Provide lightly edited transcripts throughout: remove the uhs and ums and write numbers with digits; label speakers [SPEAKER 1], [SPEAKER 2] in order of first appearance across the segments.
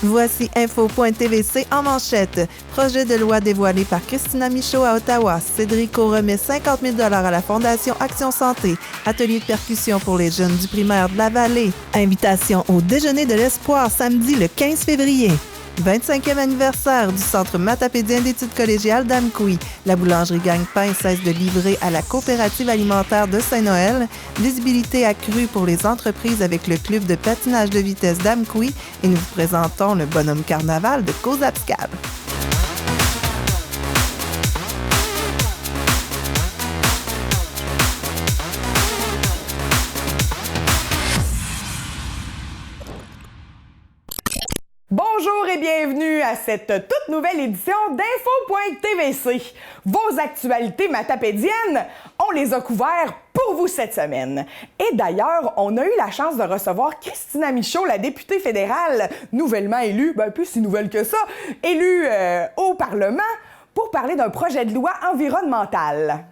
[SPEAKER 1] Voici Info.tvc en manchette. Projet de loi dévoilé par Christina Michaud à Ottawa. Cédrico remet 50 000 $ à la Fondation Action Santé. Atelier de percussion pour les jeunes du primaire de la Vallée. Invitation au déjeuner de l'espoir samedi le 15 février. 25e anniversaire du Centre matapédien d'études collégiales d'Amqui. La boulangerie Gagne-Pain cesse de livrer à la coopérative alimentaire de Saint-Noël. Visibilité accrue pour les entreprises avec le club de patinage de vitesse d'Amqui. Et nous vous présentons le bonhomme carnaval de Cozapscal.
[SPEAKER 2] Bonjour et bienvenue à cette toute nouvelle édition d'Info.tvc. Vos actualités matapédiennes, on les a couvertes pour vous cette semaine. Et d'ailleurs, on a eu la chance de recevoir Christina Michaud, la députée fédérale nouvellement élue, plus si nouvelle que ça, élue au Parlement, pour parler d'un projet de loi environnemental.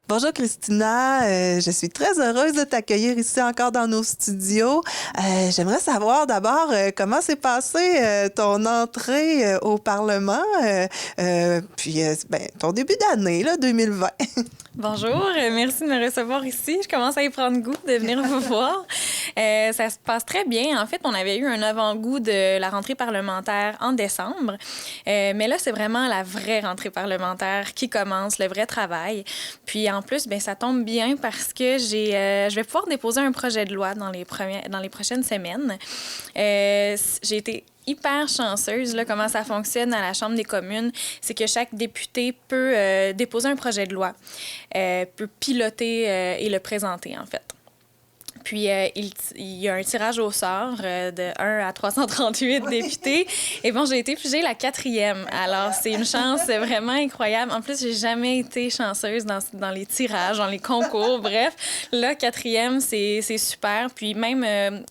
[SPEAKER 1] Bonjour Christina, je suis très heureuse de t'accueillir ici encore dans nos studios. J'aimerais savoir d'abord comment s'est passée ton entrée au Parlement, puis ton début d'année, là, 2020.
[SPEAKER 3] Bonjour, merci de me recevoir ici. Je commence à y prendre goût de venir vous voir. Ça se passe très bien. En fait, on avait eu un avant-goût de la rentrée parlementaire en décembre. Mais là, c'est vraiment la vraie rentrée parlementaire qui commence, le vrai travail. Puis en plus, ça tombe bien parce que je vais pouvoir déposer un projet de loi dans les prochaines semaines. J'ai été hyper chanceuse, là, comment ça fonctionne à la Chambre des communes, c'est que chaque député peut déposer un projet de loi, peut piloter et le présenter, en fait. Puis, il y a un tirage au sort de 1 à 338 députés. Et bon, j'ai été pigée la 4e. Alors, c'est une chance vraiment incroyable. En plus, j'ai jamais été chanceuse dans les tirages, dans les concours. Bref, là, 4e, c'est super. Puis même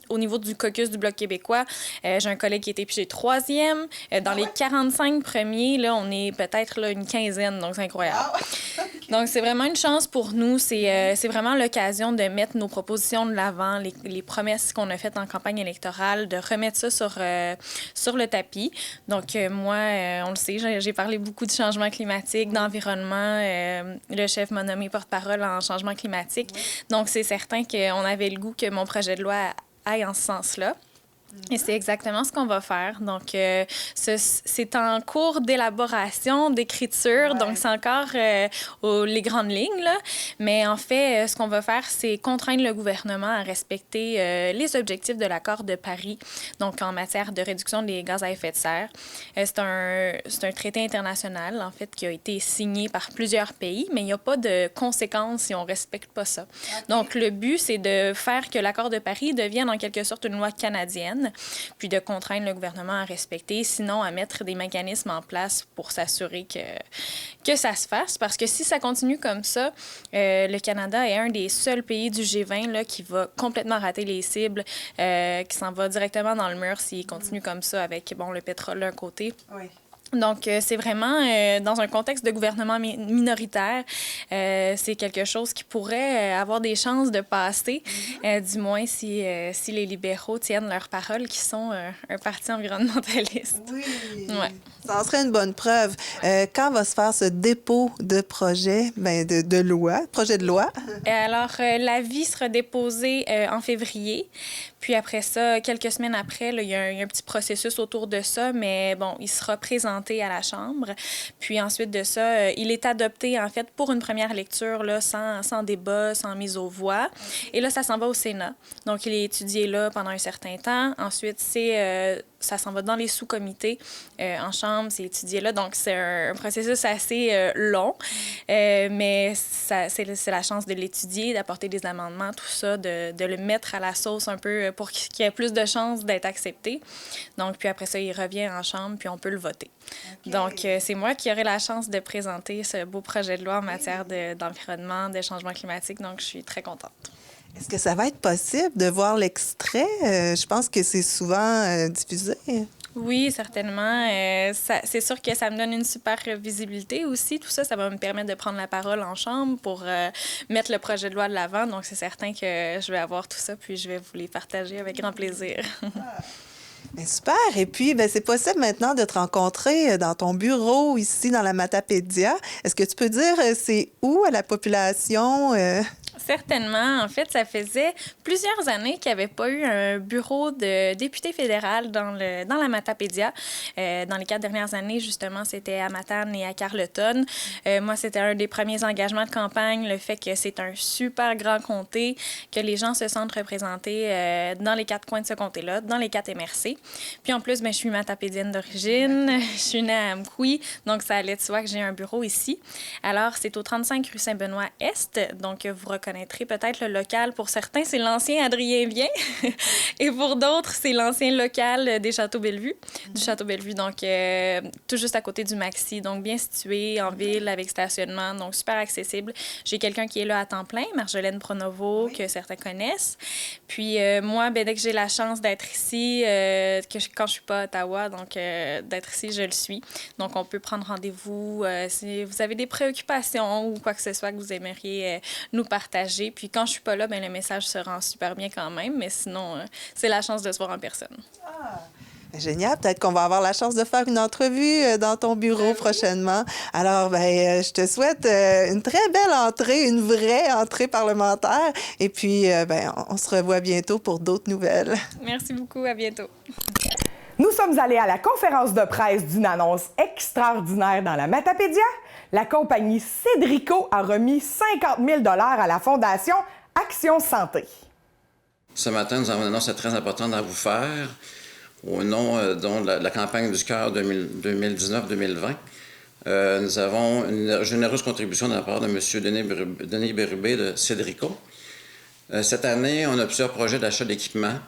[SPEAKER 3] au niveau du caucus du Bloc québécois, j'ai un collègue qui a été pigé 3e. Dans les 45 premiers, là, on est peut-être là, une quinzaine. Donc, c'est incroyable. Donc, c'est vraiment une chance pour nous. C'est vraiment l'occasion de mettre nos propositions de l'avant, les promesses qu'on a faites en campagne électorale, de remettre ça sur le tapis. Donc, moi, on le sait, j'ai parlé beaucoup de changement climatique, d'environnement. Le chef m'a nommé porte-parole en changement climatique. Oui. Donc, c'est certain qu'on avait le goût que mon projet de loi aille en ce sens-là. Et c'est exactement ce qu'on va faire. Donc, c'est en cours d'élaboration, d'écriture. Ouais. Donc, c'est encore les grandes lignes, là. Mais en fait, ce qu'on va faire, c'est contraindre le gouvernement à respecter les objectifs de l'accord de Paris, donc en matière de réduction des gaz à effet de serre. C'est un traité international, en fait, qui a été signé par plusieurs pays, mais il n'y a pas de conséquences si on ne respecte pas ça. Okay. Donc, le but, c'est de faire que l'accord de Paris devienne en quelque sorte une loi canadienne, puis de contraindre le gouvernement à respecter, sinon à mettre des mécanismes en place pour s'assurer que ça se fasse. Parce que si ça continue comme ça, le Canada est un des seuls pays du G20 là, qui va complètement rater les cibles, qui s'en va directement dans le mur s'il continue comme ça avec le pétrole d'un côté. Oui. Donc, c'est vraiment, dans un contexte de gouvernement minoritaire, c'est quelque chose qui pourrait avoir des chances de passer, du moins si les libéraux tiennent leur parole, qui sont un parti environnementaliste.
[SPEAKER 1] Oui,
[SPEAKER 3] ouais.
[SPEAKER 1] Ça en serait une bonne preuve. Quand va se faire ce dépôt de projet, de loi, projet de loi?
[SPEAKER 3] Alors, l'avis sera déposé en février. Puis après ça, quelques semaines après, là, il y a un petit processus autour de ça, mais bon, il sera présenté à la Chambre. Puis ensuite de ça, il est adopté, en fait, pour une première lecture, là, sans débat, sans mise aux voix. Et là, ça s'en va au Sénat. Donc, il est étudié là pendant un certain temps. Ensuite, ça s'en va dans les sous-comités en Chambre, c'est étudié là. Donc, c'est un processus assez long, mais c'est la chance de l'étudier, d'apporter des amendements, tout ça, de le mettre à la sauce un peu pour qu'il y ait plus de chances d'être accepté. Donc, puis après ça, il revient en Chambre, puis on peut le voter. Okay. Donc, c'est moi qui aurai la chance de présenter ce beau projet de loi en matière d'environnement, de changement climatique. Donc, je suis très contente.
[SPEAKER 1] Est-ce que ça va être possible de voir l'extrait? Je pense que c'est souvent diffusé.
[SPEAKER 3] Oui, certainement. C'est sûr que ça me donne une super visibilité aussi. Tout ça, ça va me permettre de prendre la parole en Chambre pour mettre le projet de loi de l'avant. Donc, c'est certain que je vais avoir tout ça, puis je vais vous les partager avec grand plaisir.
[SPEAKER 1] Bien, super. Et puis, ben, c'est possible maintenant de te rencontrer dans ton bureau ici dans la Matapédia. Est-ce que tu peux dire c'est où à la population?
[SPEAKER 3] Certainement. En fait, ça faisait plusieurs années qu'il n'y avait pas eu un bureau de député fédéral dans la Matapédia. Dans les 4 dernières années, justement, c'était à Matane et à Carleton. Moi, c'était un des premiers engagements de campagne, le fait que c'est un super grand comté, que les gens se sentent représentés dans les 4 coins de ce comté-là, dans les 4 MRC. Puis en plus, ben, je suis matapédienne d'origine, je suis née à Amkoui, donc ça allait de soi que j'ai un bureau ici. Alors, c'est au 35 rue Saint-Benoît-Est, donc vous reconnaîtrez peut-être le local. Pour certains, c'est l'ancien Adrien Vien. Et pour d'autres, c'est l'ancien local des Châteaux Bellevue, du Château Bellevue. Donc, tout juste à côté du Maxi. Donc, bien situé en ville avec stationnement. Donc, super accessible. J'ai quelqu'un qui est là à temps plein, Marjolaine Pronovo, que certains connaissent. Puis, moi, ben, dès que j'ai la chance d'être ici, quand je suis pas à Ottawa, donc d'être ici, je le suis. Donc, on peut prendre rendez-vous si vous avez des préoccupations ou quoi que ce soit que vous aimeriez nous partager. Puis quand je suis pas là, ben le message se rend super bien quand même, mais sinon, c'est la chance de se voir en personne.
[SPEAKER 1] Ah. Génial. Peut-être qu'on va avoir la chance de faire une entrevue dans ton bureau prochainement. Alors, ben, je te souhaite une très belle entrée, une vraie entrée parlementaire. Et puis, ben, on se revoit bientôt pour d'autres nouvelles.
[SPEAKER 3] Merci beaucoup. À bientôt.
[SPEAKER 2] Nous sommes allés à la conférence de presse d'une annonce extraordinaire dans la Matapédia. La compagnie Cédrico a remis 50 000 $ à la Fondation Action Santé.
[SPEAKER 4] Ce matin, nous avons une annonce très importante à vous faire au nom de la campagne du cœur 2019-2020. Nous avons une généreuse contribution de la part de M. Denis Bérubé de Cédrico. Cette année, on a plusieurs projets d'achat d'équipements,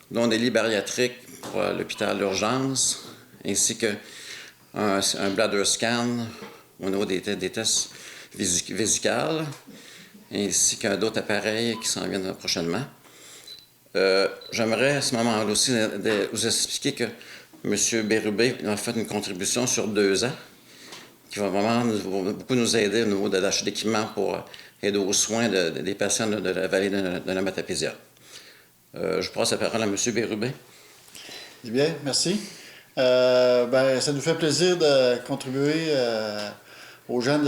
[SPEAKER 4] dont des lits bariatriques pour l'hôpital d'urgence, ainsi qu'un bladder scan au niveau des tests vésicales, ainsi qu'un d'autres appareils qui s'en viennent prochainement. J'aimerais à ce moment-là aussi vous expliquer que M. Bérubé a fait une contribution sur 2 ans qui va vraiment beaucoup nous aider au niveau de l'achat d'équipements pour aider aux soins des patients de la vallée de la Matapédia. Je passe la parole à M. Bérubé.
[SPEAKER 5] Bien, merci. Ça nous fait plaisir de contribuer aux gens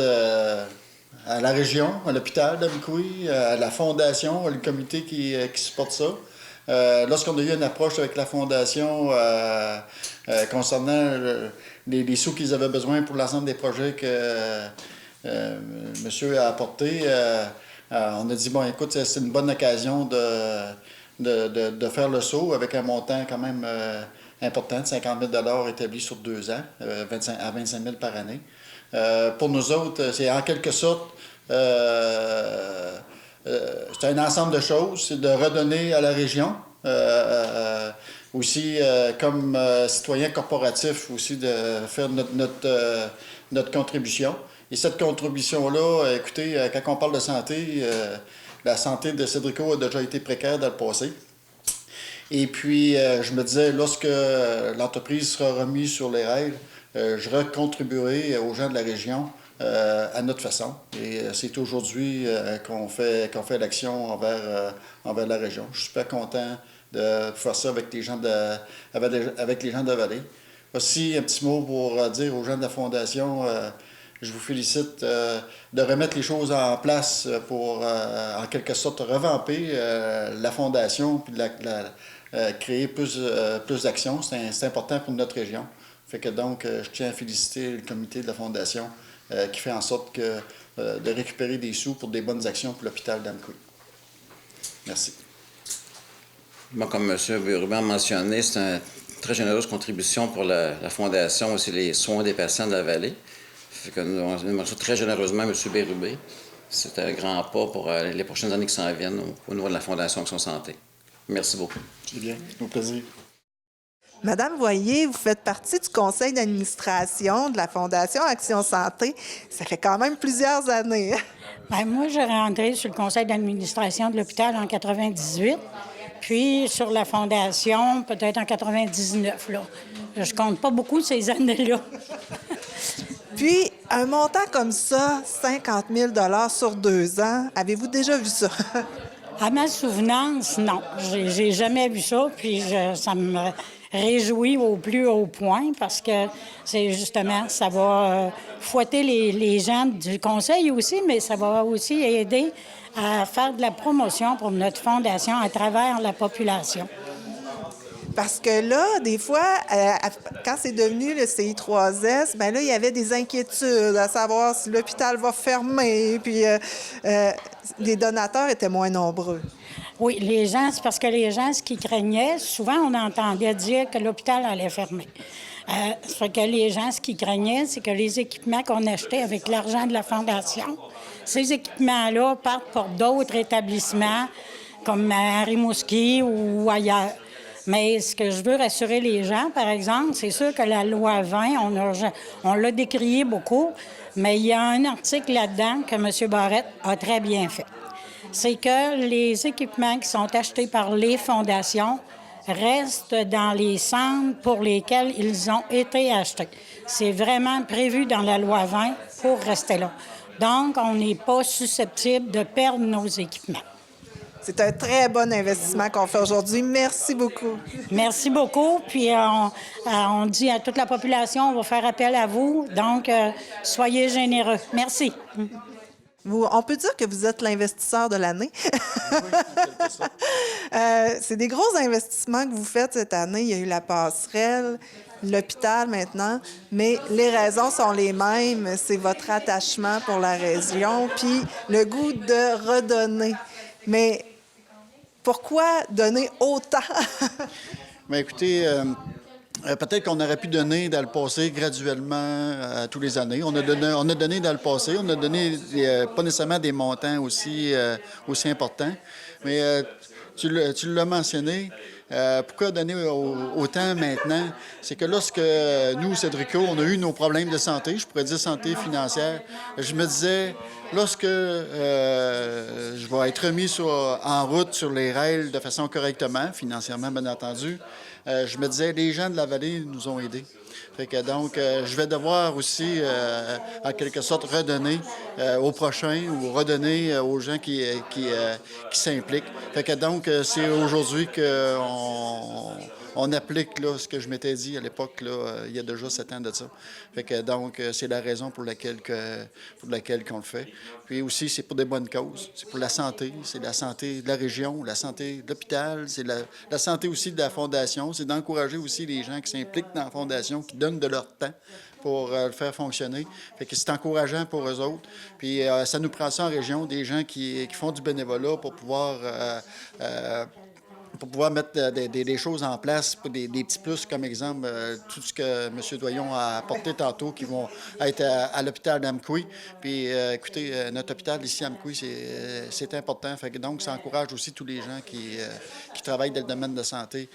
[SPEAKER 5] à la région, à l'hôpital d'Amkoui, à la fondation, le comité qui supporte ça. Lorsqu'on a eu une approche avec la fondation concernant les sous qu'ils avaient besoin pour l'ensemble des projets que monsieur a apportés, on a dit, bon, écoute, c'est une bonne occasion de faire le saut avec un montant quand même important, de 50 000 $ établi sur 2 ans, à 25 000 par année. Pour nous autres, c'est en quelque sorte, c'est un ensemble de choses, c'est de redonner à la région, aussi comme citoyen corporatif, aussi de faire notre contribution. Et cette contribution-là, écoutez, quand on parle de santé, la santé de Cédrico a déjà été précaire dans le passé. Et puis, je me disais, lorsque l'entreprise sera remise sur les rails, je recontribuerai aux gens de la région à notre façon. Et c'est aujourd'hui qu'on fait l'action envers la région. Je suis super content de faire ça avec les gens de la vallée. Aussi, un petit mot pour dire aux gens de la Fondation, je vous félicite de remettre les choses en place pour, en quelque sorte, revamper la Fondation puis créer plus d'actions. C'est important pour notre région. Fait que donc, je tiens à féliciter le comité de la Fondation qui fait en sorte de récupérer des sous pour des bonnes actions pour l'hôpital d'Amkoui. Merci.
[SPEAKER 4] Bon, comme M. Bérubé a mentionné, c'est une très généreuse contribution pour la Fondation, aussi les soins des patients de la vallée. Fait que nous remercions très généreusement M. Bérubé. C'est un grand pas pour les prochaines années qui s'en viennent au niveau de la Fondation Action Santé. Merci beaucoup.
[SPEAKER 5] C'est bien, au plaisir.
[SPEAKER 1] Madame Voyer, vous faites partie du conseil d'administration de la Fondation Action Santé. Ça fait quand même plusieurs années.
[SPEAKER 6] Bien, moi, j'ai rentré sur le conseil d'administration de l'hôpital en 98, puis sur la Fondation, peut-être en 99. Là. Je compte pas beaucoup ces années-là.
[SPEAKER 1] Puis, un montant comme ça, 50 000 $ sur 2 ans, avez-vous déjà vu ça?
[SPEAKER 6] À ma souvenance, non. J'ai jamais vu ça, puis ça me réjouis au plus haut point parce que c'est justement, ça va fouetter les gens du conseil aussi, mais ça va aussi aider à faire de la promotion pour notre fondation à travers la population.
[SPEAKER 1] Parce que là, des fois, quand c'est devenu le CI3S, bien là, il y avait des inquiétudes à savoir si l'hôpital va fermer, puis les donateurs étaient moins nombreux.
[SPEAKER 6] Oui, les gens, c'est parce que les gens, ce qu'ils craignaient, souvent, on entendait dire que l'hôpital allait fermer. Ça fait que les gens, ce qu'ils craignaient, c'est que les équipements qu'on achetait avec l'argent de la Fondation, ces équipements-là partent pour d'autres établissements, comme à Rimouski ou ailleurs. Mais ce que je veux rassurer les gens, par exemple, c'est sûr que la loi 20, on l'a décrié beaucoup, mais il y a un article là-dedans que M. Barrette a très bien fait. C'est que les équipements qui sont achetés par les fondations restent dans les centres pour lesquels ils ont été achetés. C'est vraiment prévu dans la loi 20 pour rester là. Donc, on n'est pas susceptible de perdre nos équipements.
[SPEAKER 1] C'est un très bon investissement qu'on fait aujourd'hui. Merci beaucoup.
[SPEAKER 6] Merci beaucoup. Puis on dit à toute la population, on va faire appel à vous. Donc, soyez généreux. Merci.
[SPEAKER 1] On peut dire que vous êtes l'investisseur de l'année. C'est des gros investissements que vous faites cette année. Il y a eu la passerelle, l'hôpital maintenant, mais les raisons sont les mêmes. C'est votre attachement pour la région, puis le goût de redonner. Mais pourquoi donner autant?
[SPEAKER 5] Bien, écoutez, peut-être qu'on aurait pu donner dans le passé graduellement tous les années. On a donné dans le passé, on a donné pas nécessairement des montants aussi importants, mais tu l'as mentionné. Pourquoi donner autant maintenant? C'est que lorsque nous, Cédrico, on a eu nos problèmes de santé, je pourrais dire santé financière, je me disais, lorsque je vais être remis en route sur les rails de façon correctement, financièrement bien entendu, je me disais, les gens de la vallée nous ont aidés. Fait que donc, je vais devoir aussi, en quelque sorte, redonner aux prochains ou redonner aux gens qui s'impliquent. Fait que donc, c'est aujourd'hui qu'on applique là, ce que je m'étais dit à l'époque, là, il y a déjà 7 ans de ça. Fait que donc, c'est la raison pour laquelle qu'on le fait. Puis aussi, c'est pour des bonnes causes. C'est pour la santé. C'est la santé de la région, la santé de l'hôpital. C'est la santé aussi de la Fondation. C'est d'encourager aussi les gens qui s'impliquent dans la Fondation, qui donnent de leur temps pour le faire fonctionner. Fait que c'est encourageant pour eux autres. Puis ça nous prend ça en région, des gens qui font du bénévolat pour pouvoir mettre des choses en place, pour des petits plus, comme exemple, tout ce que M. Doyon a apporté tantôt, qui vont être à l'hôpital d'Amqui. Puis, écoutez, notre hôpital ici à Amqui, c'est important. Fait que donc, ça encourage aussi tous les gens qui travaillent dans le domaine de santé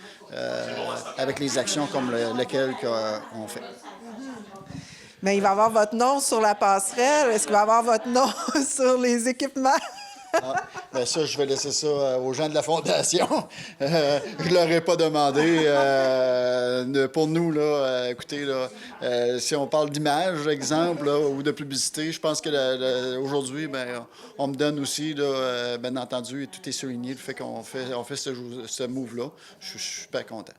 [SPEAKER 5] avec les actions comme lesquelles on fait.
[SPEAKER 1] Mais il va y avoir votre nom sur la passerelle. Est-ce qu'il va y avoir votre nom sur les équipements?
[SPEAKER 5] Bien ça, je vais laisser ça aux gens de la Fondation. Je ne leur ai pas demandé. Pour nous, là, écoutez, là, si on parle d'image, exemple, là, ou de publicité, je pense que aujourd'hui, bien, on me donne aussi, là, bien entendu, et tout est souligné, le fait qu'on fait ce move-là. Je suis super content.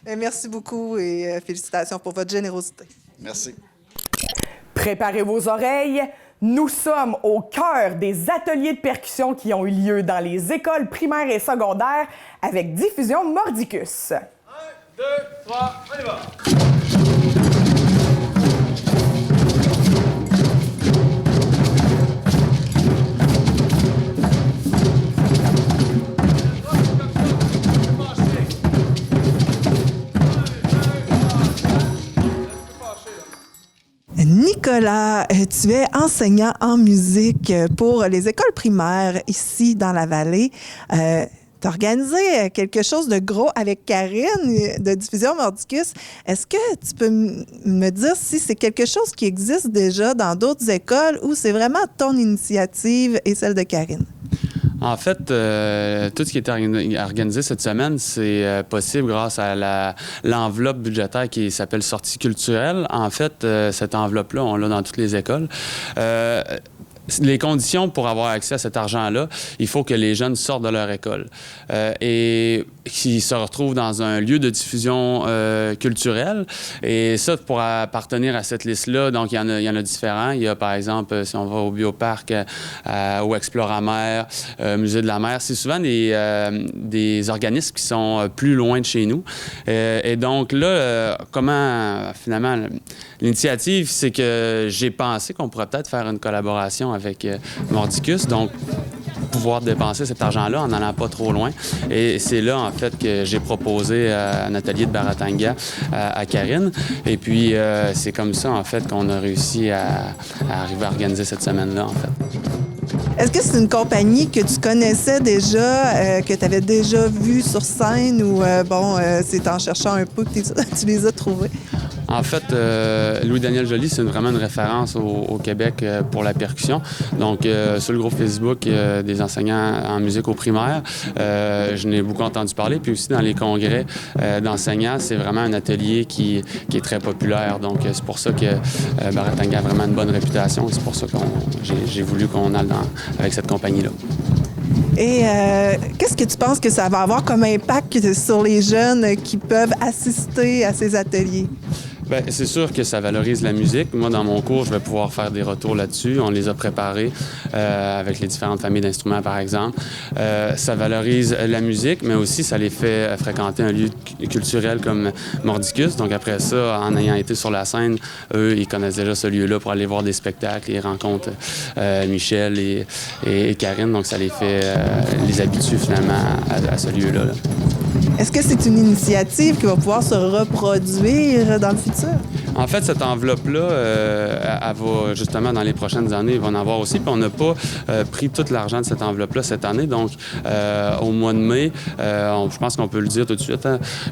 [SPEAKER 1] Merci beaucoup et félicitations pour votre générosité.
[SPEAKER 5] Merci.
[SPEAKER 2] Préparez vos oreilles. Nous sommes au cœur des ateliers de percussion qui ont eu lieu dans les écoles primaires et secondaires avec Diffusion Mordicus.
[SPEAKER 7] 1, 2, 3, on y va!
[SPEAKER 1] Nicolas, tu es enseignant en musique pour les écoles primaires ici dans la vallée. Tu as organisé quelque chose de gros avec Karine de Diffusion Mordicus. Est-ce que tu peux me dire si c'est quelque chose qui existe déjà dans d'autres écoles ou c'est vraiment ton initiative et celle de Karine?
[SPEAKER 8] En fait, tout ce qui est organisé cette semaine, c'est possible grâce à l'enveloppe budgétaire qui s'appelle Sortie culturelle. En fait, cette enveloppe-là, on l'a dans toutes les écoles. les conditions pour avoir accès à cet argent-là, il faut que les jeunes sortent de leur école et qu'ils se retrouvent dans un lieu de diffusion culturelle. Et ça, pour appartenir à cette liste-là, donc il y en a différents. Il y a, par exemple, si on va au Bioparc, au Exploramer, Musée de la mer, c'est souvent des organismes qui sont plus loin de chez nous. Et donc là, comment, finalement, l'initiative, c'est que j'ai pensé qu'on pourrait peut-être faire une collaboration avec Mordicus, donc pouvoir dépenser cet argent-là en n'allant pas trop loin. Et c'est là, en fait, que j'ai proposé un atelier de Baratanga à Karine. Et puis, c'est comme ça, en fait, qu'on a réussi à arriver à organiser cette semaine-là, en fait.
[SPEAKER 1] Est-ce que c'est une compagnie que tu connaissais déjà, que tu avais déjà vue sur scène ou, c'est en cherchant un peu que tu les as trouvés?
[SPEAKER 8] En fait, Louis-Daniel Joly, c'est vraiment une référence au Québec pour la percussion. Donc, sur le groupe Facebook des enseignants en musique au primaire, je n'ai beaucoup entendu parler. Puis aussi, dans les congrès d'enseignants, c'est vraiment un atelier qui est très populaire. Donc, c'est pour ça que Baratanga a vraiment une bonne réputation. C'est pour ça que j'ai voulu qu'on aille avec cette compagnie-là.
[SPEAKER 1] Et qu'est-ce que tu penses que ça va avoir comme impact sur les jeunes qui peuvent assister à ces ateliers?
[SPEAKER 8] Bien, c'est sûr que ça valorise la musique. Moi, dans mon cours, je vais pouvoir faire des retours là-dessus. On les a préparés avec les différentes familles d'instruments, par exemple. Ça valorise la musique, mais aussi ça les fait fréquenter un lieu culturel comme Mordicus. Donc après ça, en ayant été sur la scène, eux, ils connaissent déjà ce lieu-là pour aller voir des spectacles. Ils rencontrent Michel et Karine. Donc ça les fait les habituer finalement à ce lieu-là.
[SPEAKER 1] Est-ce que c'est une initiative qui va pouvoir se reproduire dans le futur?
[SPEAKER 8] En fait, cette enveloppe-là, elle va justement dans les prochaines années, il va en avoir aussi. Puis on n'a pas pris tout l'argent de cette enveloppe-là cette année. Donc, au mois de mai, je pense qu'on peut le dire tout de suite,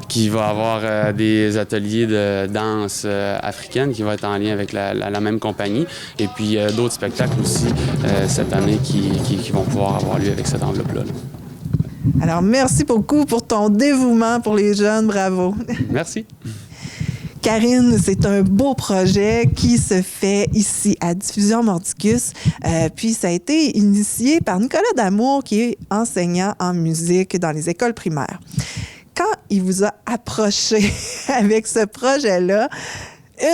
[SPEAKER 8] qu'il va y avoir des ateliers de danse africaine qui vont être en lien avec la même compagnie. Et puis, d'autres spectacles aussi cette année qui vont pouvoir avoir lieu avec cette enveloppe-là.
[SPEAKER 1] Alors, merci beaucoup pour ton dévouement pour les jeunes. Bravo.
[SPEAKER 8] Merci.
[SPEAKER 1] Karine, c'est un beau projet qui se fait ici à Diffusion Mordicus. Puis ça a été initié par Nicolas Damour, qui est enseignant en musique dans les écoles primaires. Quand il vous a approché avec ce projet-là,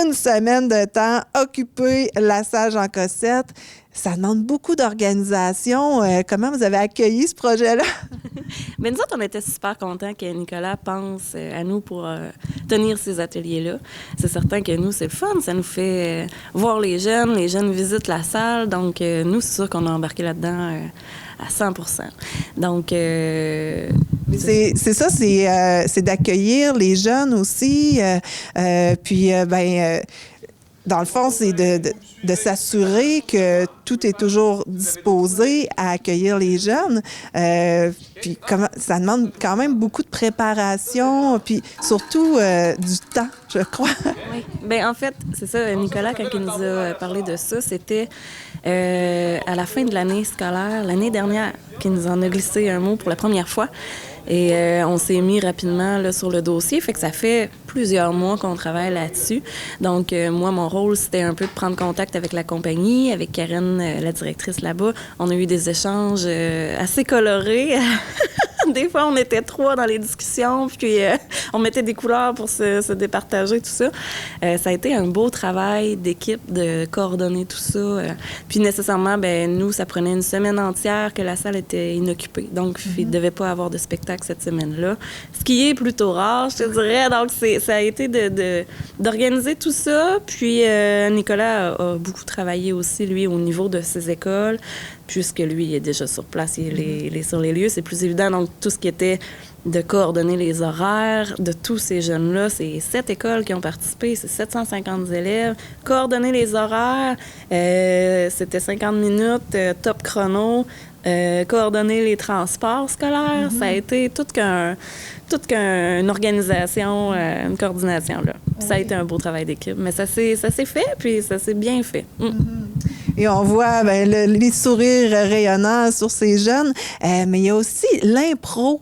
[SPEAKER 1] une semaine de temps, occuper la salle Jean Cossette, ça demande beaucoup d'organisation. Comment vous avez accueilli ce projet-là?
[SPEAKER 9] Bien, nous autres, on était super contents que Nicolas pense à nous pour tenir ces ateliers-là. C'est certain que nous, c'est le fun. Ça nous fait voir les jeunes visitent la salle. Donc, nous, c'est sûr qu'on a embarqué là-dedans à 100%. Donc,
[SPEAKER 1] c'est ça, c'est d'accueillir les jeunes aussi. Dans le fond, c'est de s'assurer que tout est toujours disposé à accueillir les jeunes. Puis ça demande quand même beaucoup de préparation, puis surtout du temps, je crois.
[SPEAKER 9] Oui. Bien, en fait, c'est ça, Nicolas, quand il nous a parlé de ça, c'était à la fin de l'année scolaire, l'année dernière, qu'il nous en a glissé un mot pour la première fois. Et on s'est mis rapidement là, sur le dossier. Fait que ça fait plusieurs mois qu'on travaille là-dessus. Donc, moi, mon rôle, c'était un peu de prendre contact avec la compagnie, avec Karine, la directrice là-bas. On a eu des échanges assez colorés. Des fois, on était 3 dans les discussions, puis on mettait des couleurs pour se départager, tout ça. Ça a été un beau travail d'équipe de coordonner tout ça. Puis nécessairement, nous, ça prenait une semaine entière que la salle était inoccupée. Donc, il ne devait pas avoir de spectacle cette semaine-là. Ce qui est plutôt rare, je te dirais. Donc, ça a été d'organiser tout ça. Puis Nicolas a beaucoup travaillé aussi, lui, au niveau de ses écoles, puisque lui, il est déjà sur place, il est sur les lieux, c'est plus évident. Donc, tout ce qui était de coordonner les horaires de tous ces jeunes-là, c'est 7 écoles qui ont participé, c'est 750 élèves. Coordonner les horaires, c'était 50 minutes, top chrono. Coordonner les transports scolaires, ça a été toute qu'une organisation, une coordination, là. Oui. Ça a été un beau travail d'équipe, mais ça s'est fait, puis ça s'est bien fait.
[SPEAKER 1] Et on voit les sourires rayonnants sur ces jeunes, mais il y a aussi l'impro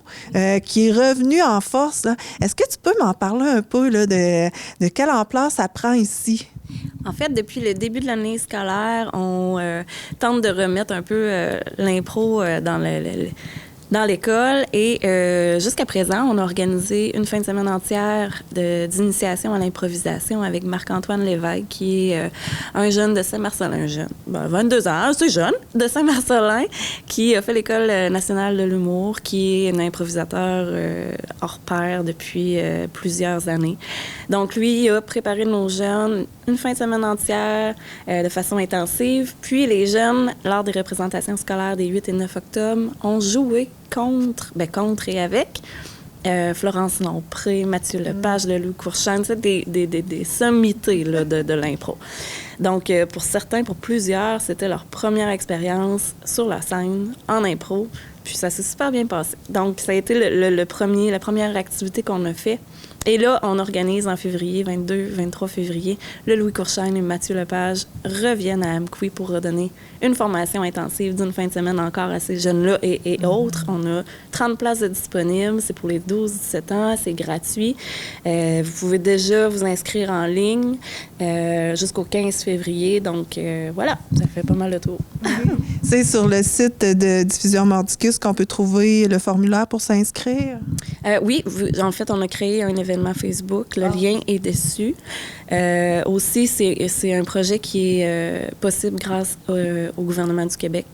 [SPEAKER 1] qui est revenu en force, là. Est-ce que tu peux m'en parler un peu là, de quelle ampleur ça prend ici?
[SPEAKER 9] En fait, depuis le début de l'année scolaire, on tente de remettre un peu l'impro dans l'école et jusqu'à présent, on a organisé une fin de semaine entière d'initiation à l'improvisation avec Marc-Antoine Lévesque, qui est un jeune de Saint-Marcellin, 22 ans, c'est jeune, de Saint-Marcellin, qui a fait l'École nationale de l'humour, qui est un improvisateur hors pair depuis plusieurs années. Donc, lui a préparé nos jeunes une fin de semaine entière de façon intensive. Puis, les jeunes, lors des représentations scolaires des 8 et 9 octobre, ont joué contre et avec Florence Lompré, Mathieu Lepage, Louis Courchaine, c'est des sommités là, de l'impro. Donc, pour certains, pour plusieurs, c'était leur première expérience sur la scène, en impro, puis ça s'est super bien passé. Donc, ça a été la première activité qu'on a fait. Et là, on organise en février, 22-23 février, le Louis Courchaine et Mathieu Lepage reviennent à Amqui pour redonner une formation intensive d'une fin de semaine encore à ces jeunes-là et autres. On a 30 places de disponibles, c'est pour les 12-17 ans, c'est gratuit. Vous pouvez déjà vous inscrire en ligne jusqu'au 15 février, donc voilà, ça fait pas mal de tour.
[SPEAKER 1] C'est sur le site de Diffusion Mordicus qu'on peut trouver le formulaire pour s'inscrire?
[SPEAKER 9] Oui, en fait, on a créé un événement Facebook. Le lien est dessus. Aussi, c'est un projet qui est possible grâce au gouvernement du Québec.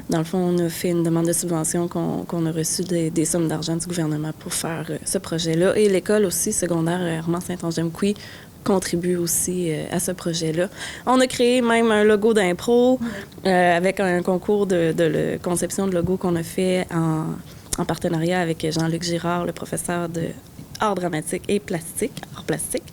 [SPEAKER 9] Dans le fond, on a fait une demande de subvention qu'on a reçu des sommes d'argent du gouvernement pour faire ce projet-là. Et l'école aussi secondaire Armand-Saint-Onge-Amqui contribue aussi à ce projet-là. On a créé même un logo d'impro avec un concours de conception de logo qu'on a fait en partenariat avec Jean-Luc Girard, le professeur de art dramatique et art plastique.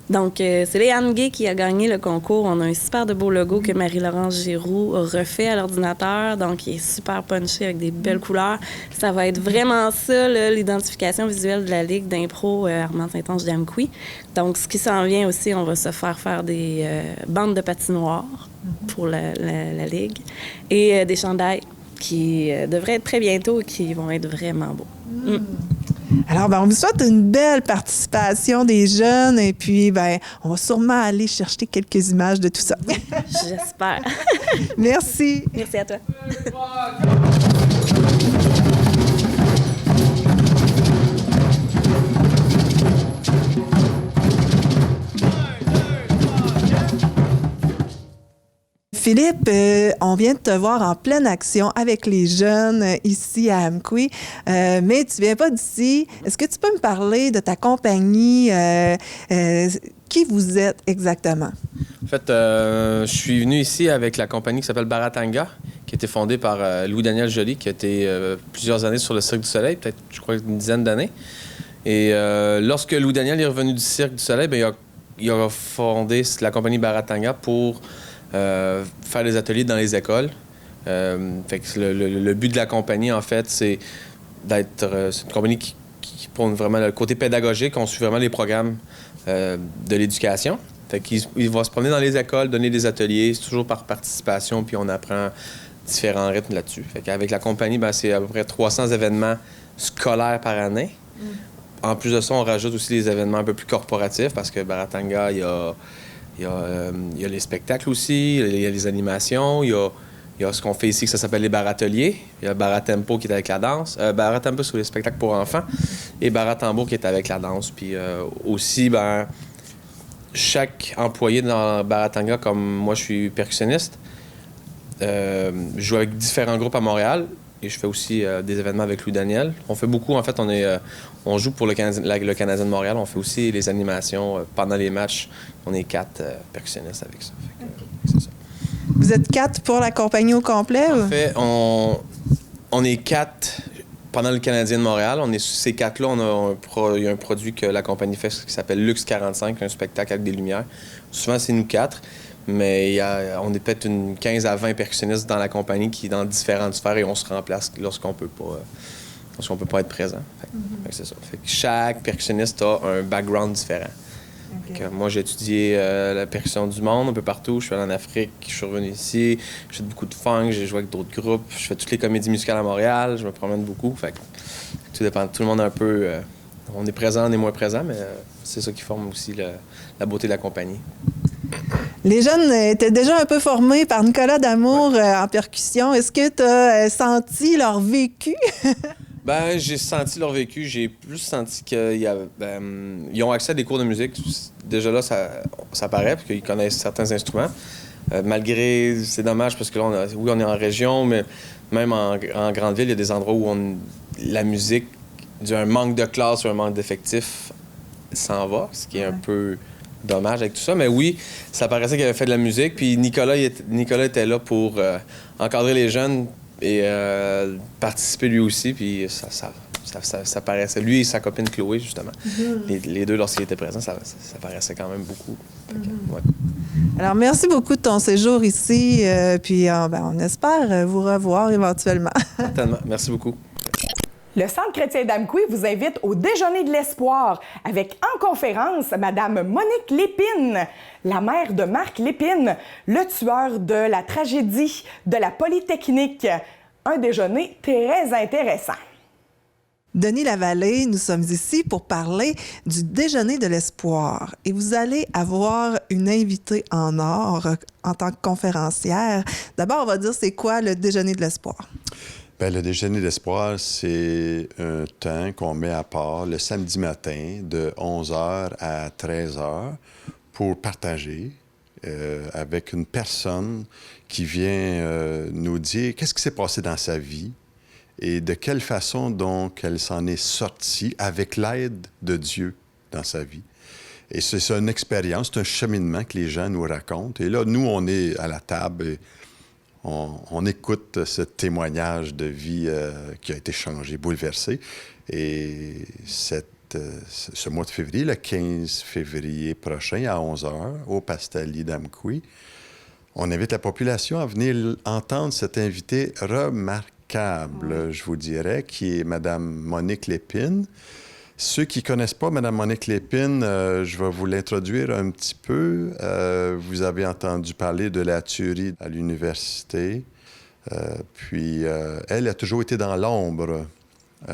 [SPEAKER 9] Donc, c'est Léane Gay qui a gagné le concours. On a un super de beau logo que Marie-Laurence Giroux a refait à l'ordinateur. Donc, il est super punché avec des belles couleurs. Ça va être vraiment ça, là, l'identification visuelle de la Ligue d'impro Armand-Saint-Onge d'Amqui. Donc, ce qui s'en vient aussi, on va se faire des bandes de patinoire pour la Ligue et des chandails qui devraient être très bientôt et qui vont être vraiment beaux.
[SPEAKER 1] Alors, on vous souhaite une belle participation des jeunes et puis, on va sûrement aller chercher quelques images de tout ça.
[SPEAKER 9] J'espère.
[SPEAKER 1] Merci.
[SPEAKER 9] Merci à toi.
[SPEAKER 1] Philippe, on vient de te voir en pleine action avec les jeunes ici à Amqui, mais tu viens pas d'ici. Est-ce que tu peux me parler de ta compagnie? Qui vous êtes exactement?
[SPEAKER 10] En fait, je suis venu ici avec la compagnie qui s'appelle Baratanga, qui a été fondée par Louis-Daniel Joly, qui a été plusieurs années sur le Cirque du Soleil, peut-être, je crois, une dizaine d'années. Et lorsque Louis-Daniel est revenu du Cirque du Soleil, il a fondé la compagnie Baratanga pour faire des ateliers dans les écoles. Fait que le but de la compagnie, en fait, c'est d'être... c'est une compagnie qui prône vraiment le côté pédagogique. On suit vraiment les programmes de l'éducation. Fait qu'il va se promener dans les écoles, donner des ateliers. C'est toujours par participation, puis on apprend différents rythmes là-dessus. Fait qu'avec la compagnie, c'est à peu près 300 événements scolaires par année. En plus de ça, on rajoute aussi des événements un peu plus corporatifs, parce que Baratanga, il y a les spectacles aussi, il y a les animations, il y a ce qu'on fait ici, que ça s'appelle les barateliers. Il y a Baratempo qui est avec la danse. Baratempo, c'est les spectacles pour enfants. Et Baratambour qui est avec la danse. Puis aussi, chaque employé dans Baratanga, comme moi, je suis percussionniste, je joue avec différents groupes à Montréal. Et je fais aussi des événements avec Louis-Daniel. On fait beaucoup, en fait, on joue pour le Canadien de Montréal. On fait aussi les animations pendant les matchs. On est 4 percussionnistes avec ça. C'est ça.
[SPEAKER 1] Vous êtes 4 pour la compagnie au complet?
[SPEAKER 10] En fait, on est 4 pendant le Canadien de Montréal. Ces 4-là, il y a un produit que la compagnie fait qui s'appelle Luxe 45, un spectacle avec des lumières. Souvent, c'est nous 4. Mais on est peut-être une 15 à 20 percussionnistes dans la compagnie qui est dans différentes sphères et on se remplace lorsqu'on peut pas être présent. Fait que c'est ça. Fait que chaque percussionniste a un background différent. Okay. Moi, j'ai étudié la percussion du monde un peu partout. Je suis allé en Afrique, je suis revenu ici. Je fais beaucoup de funk, j'ai joué avec d'autres groupes. Je fais toutes les comédies musicales à Montréal. Je me promène beaucoup. Fait que tout dépend. Tout le monde est un peu... on est présent, on est moins présent, mais c'est ça qui forme aussi la beauté de la compagnie.
[SPEAKER 1] Les jeunes étaient déjà un peu formés par Nicolas Damour en percussion. Est-ce que tu as senti leur vécu?
[SPEAKER 10] Ben, j'ai senti leur vécu. J'ai plus senti qu'ils ont accès à des cours de musique. Déjà là, ça paraît, parce qu'ils connaissent certains instruments. Malgré, c'est dommage, parce que là, on est en région, mais même en grande ville, il y a des endroits où la musique, dû à un manque de classe ou un manque d'effectifs, s'en va, ce qui est un peu dommage avec tout ça. Mais oui, ça paraissait qu'il avait fait de la musique. Puis Nicolas était là pour encadrer les jeunes et participer lui aussi. Puis ça paraissait. Lui et sa copine Chloé, justement. Les deux, lorsqu'ils étaient présents, ça paraissait quand même beaucoup. Ouais.
[SPEAKER 1] Alors, merci beaucoup de ton séjour ici. Puis, on espère vous revoir éventuellement.
[SPEAKER 10] Certainement. Merci beaucoup.
[SPEAKER 2] Le Centre chrétien d'Amqui vous invite au Déjeuner de l'espoir avec en conférence Mme Monique Lépine, la mère de Marc Lépine, le tueur de la tragédie de la Polytechnique. Un déjeuner très intéressant.
[SPEAKER 1] Denis Lavallée, nous sommes ici pour parler du Déjeuner de l'espoir. Et vous allez avoir une invitée en or en tant que conférencière. D'abord, on va dire c'est quoi le Déjeuner de l'espoir?
[SPEAKER 11] Bien, le Déjeuner d'espoir, c'est un temps qu'on met à part le samedi matin de 11h à 13h pour partager avec une personne qui vient nous dire qu'est-ce qui s'est passé dans sa vie et de quelle façon donc elle s'en est sortie avec l'aide de Dieu dans sa vie. Et c'est une expérience, c'est un cheminement que les gens nous racontent. Et là, nous, on est à la table et on écoute ce témoignage de vie qui a été changé, bouleversé. Et ce mois de février, le 15 février prochain, à 11h, au Pastalis d'Amqui, on invite la population à venir entendre cet invité remarquable, je vous dirais, qui est Mme Monique Lépine. Ceux qui ne connaissent pas Mme Monique Lépine, je vais vous l'introduire un petit peu. Vous avez entendu parler de la tuerie à l'université. Puis, elle a toujours été dans l'ombre,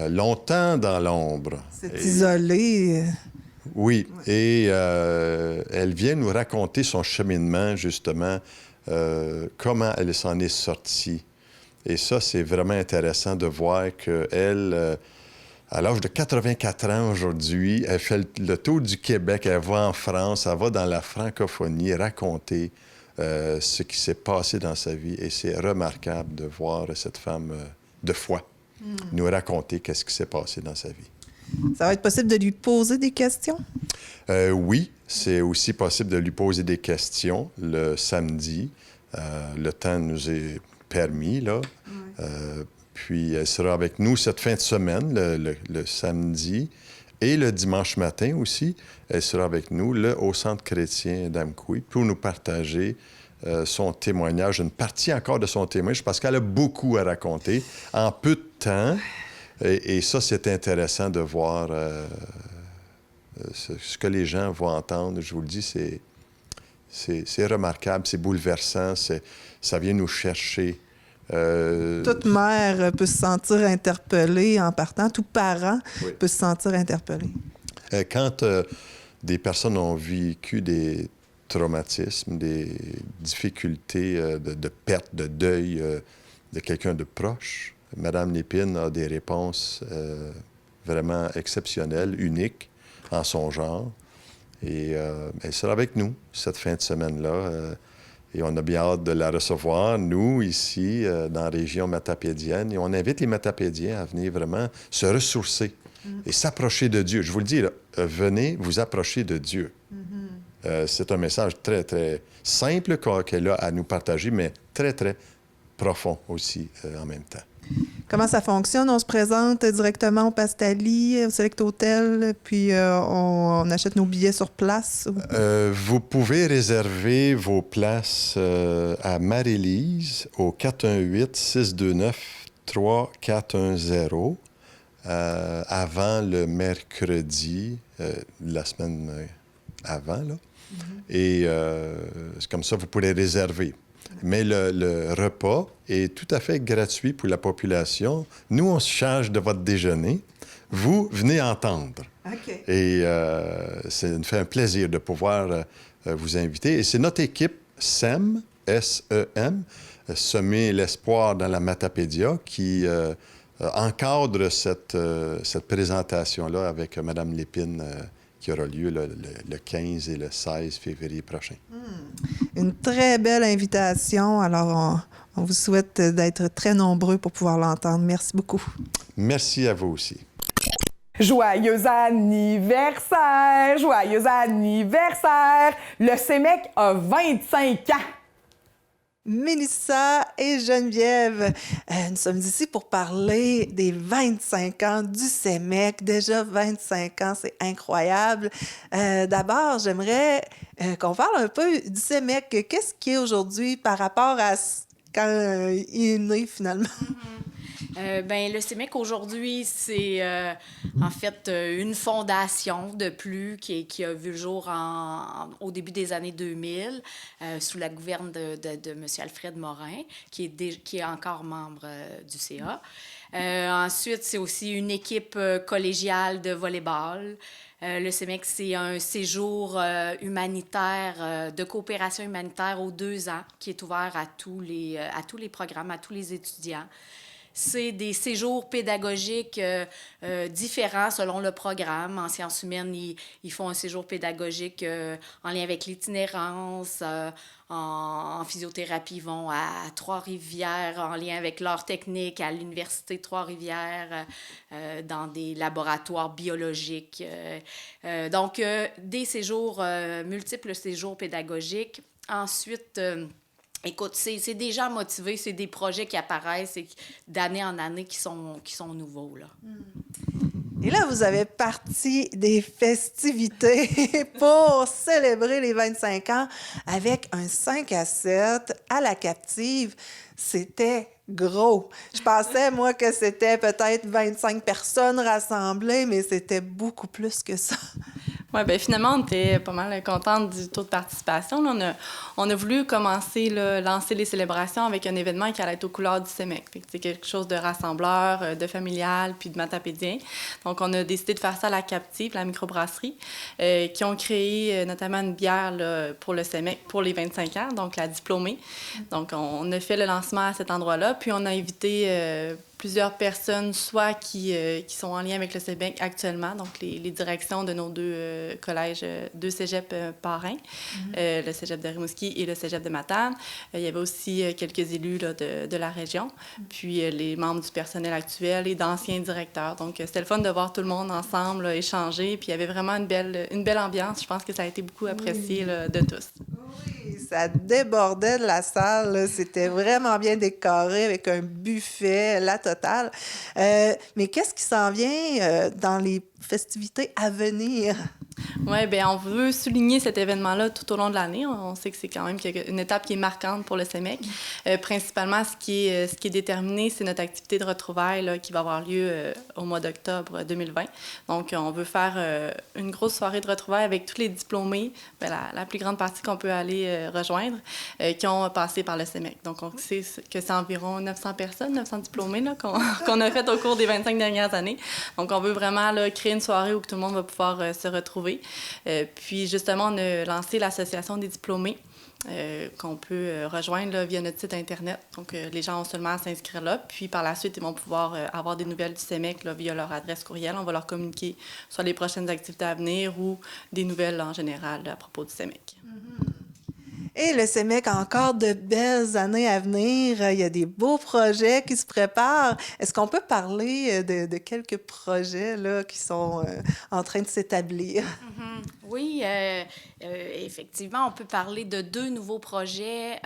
[SPEAKER 11] longtemps dans l'ombre.
[SPEAKER 1] C'est isolé.
[SPEAKER 11] Oui, et elle vient nous raconter son cheminement, justement, comment elle s'en est sortie. Et ça, c'est vraiment intéressant de voir qu'elle... à l'âge de 84 ans aujourd'hui, elle fait le tour du Québec, elle va en France, elle va dans la francophonie raconter ce qui s'est passé dans sa vie. Et c'est remarquable de voir cette femme de foi nous raconter qu'est-ce qui s'est passé dans sa vie.
[SPEAKER 1] Ça va être possible de lui poser des questions?
[SPEAKER 11] Oui, c'est aussi possible de lui poser des questions le samedi. Le temps nous est permis, là. Puis, elle sera avec nous cette fin de semaine, le samedi, et le dimanche matin aussi. Elle sera avec nous au Centre chrétien d'Amqui pour nous partager son témoignage, une partie encore de son témoignage, parce qu'elle a beaucoup à raconter en peu de temps. Et ça, c'est intéressant de voir ce que les gens vont entendre. Je vous le dis, c'est remarquable, c'est bouleversant, ça vient nous chercher.
[SPEAKER 1] Toute mère peut se sentir interpellée en partant. Tout parent peut se sentir interpellé.
[SPEAKER 11] Quand des personnes ont vécu des traumatismes, des difficultés de perte, de deuil de quelqu'un de proche, Mme Lépine a des réponses vraiment exceptionnelles, uniques en son genre. Et elle sera avec nous cette fin de semaine-là. Et on a bien hâte de la recevoir, nous, ici, dans la région matapédienne. Et on invite les matapédiens à venir vraiment se ressourcer et s'approcher de Dieu. Je vous le dis, là, venez vous approcher de Dieu. C'est un message très, très simple qu'elle a à nous partager, mais très, très profond aussi en même temps.
[SPEAKER 1] Comment ça fonctionne? On se présente directement au Pastalis, au Select Hotel, puis on achète nos billets sur place?
[SPEAKER 11] Vous pouvez réserver vos places à Marie-Lise au 418-629-3410 avant le mercredi, la semaine avant, là. Et c'est comme ça, vous pourrez réserver. Mais le repas est tout à fait gratuit pour la population. Nous, on se charge de votre déjeuner. Vous venez entendre.
[SPEAKER 1] OK.
[SPEAKER 11] Et ça nous fait un plaisir de pouvoir vous inviter. Et c'est notre équipe SEM, S-E-M, Semer l'espoir dans la Matapédia, qui encadre cette présentation-là avec Mme Lépine qui aura lieu le 15 et le 16 février prochain.
[SPEAKER 1] Une très belle invitation. Alors, on vous souhaite d'être très nombreux pour pouvoir l'entendre. Merci beaucoup.
[SPEAKER 11] Merci à vous aussi.
[SPEAKER 2] Joyeux anniversaire! Joyeux anniversaire! Le CEMEC a 25 ans!
[SPEAKER 1] Mélissa et Geneviève, nous sommes ici pour parler des 25 ans du CEMEC. Déjà 25 ans, c'est incroyable. D'abord, j'aimerais qu'on parle un peu du CEMEC. Qu'est-ce qui est aujourd'hui par rapport à quand il est né finalement?
[SPEAKER 12] Le CEMEC aujourd'hui, c'est en fait une fondation de plus qui a vu le jour au début des années 2000 sous la gouverne de M. Alfred Morin, qui est encore membre du CA. Ensuite, c'est aussi une équipe collégiale de volleyball. Le CEMEC, c'est un séjour humanitaire, de coopération humanitaire aux 2 ans, qui est ouvert à tous les programmes, à tous les étudiants. C'est des séjours pédagogiques différents selon le programme. En sciences humaines, ils font un séjour pédagogique en lien avec l'itinérance. En physiothérapie, ils vont à Trois-Rivières en lien avec l'art technique, à l'Université de Trois-Rivières, dans des laboratoires biologiques. Donc, des séjours, multiples séjours pédagogiques. Ensuite, écoute, c'est des gens motivés, c'est des projets qui apparaissent d'année en année qui sont nouveaux, là.
[SPEAKER 1] Et là, vous avez parti des festivités pour célébrer les 25 ans avec un 5 à 7 à la Captive. C'était gros. Je pensais, moi, que c'était peut-être 25 personnes rassemblées, mais c'était beaucoup plus que ça.
[SPEAKER 13] Oui, bien finalement, on était pas mal contente du taux de participation. Là, on a voulu commencer, lancer les célébrations avec un événement qui allait être aux couleurs du CEMEC. C'est quelque chose de rassembleur, de familial, puis de matapédien. Donc, on a décidé de faire ça à la Captive, la microbrasserie, qui ont créé notamment une bière là, pour le CEMEC pour les 25 ans, donc la diplômée. Donc, on a fait le lancement à cet endroit-là, puis on a invité plusieurs personnes, soit qui sont en lien avec le CEMEC actuellement, donc les directions de nos 2 collèges, 2 cégeps parrains, le cégep de Rimouski et le cégep de Matane. Il y avait aussi quelques élus là, de la région, puis les membres du personnel actuel et d'anciens directeurs. Donc, c'était le fun de voir tout le monde ensemble là, échanger, puis il y avait vraiment une belle ambiance. Je pense que ça a été beaucoup apprécié là, de tous.
[SPEAKER 1] Oui, ça débordait de la salle, là. C'était vraiment bien décoré avec un buffet, la totale. Mais qu'est-ce qui s'en vient dans les festivités à venir?
[SPEAKER 13] Oui, bien, on veut souligner cet événement-là tout au long de l'année. On sait que c'est quand même une étape qui est marquante pour le CEMEC. Principalement, ce qui est déterminé, c'est notre activité de retrouvailles là, qui va avoir lieu au mois d'octobre 2020. Donc, on veut faire une grosse soirée de retrouvailles avec tous les diplômés, la plus grande partie qu'on peut aller rejoindre, qui ont passé par le CEMEC. Donc, on sait que c'est environ 900 personnes, 900 diplômés là, qu'on a fait au cours des 25 dernières années. Donc, on veut vraiment là, créer une soirée où tout le monde va pouvoir se retrouver. Puis, justement, on a lancé l'Association des diplômés qu'on peut rejoindre là, via notre site Internet. Donc, les gens ont seulement à s'inscrire là. Puis, par la suite, ils vont pouvoir avoir des nouvelles du CEMEC là, via leur adresse courriel. On va leur communiquer soit les prochaines activités à venir ou des nouvelles en général là, à propos du CEMEC.
[SPEAKER 1] Et le CEMEC a encore de belles années à venir. Il y a des beaux projets qui se préparent. Est-ce qu'on peut parler de quelques projets là, qui sont en train de s'établir?
[SPEAKER 12] Oui, effectivement, on peut parler de 2 nouveaux projets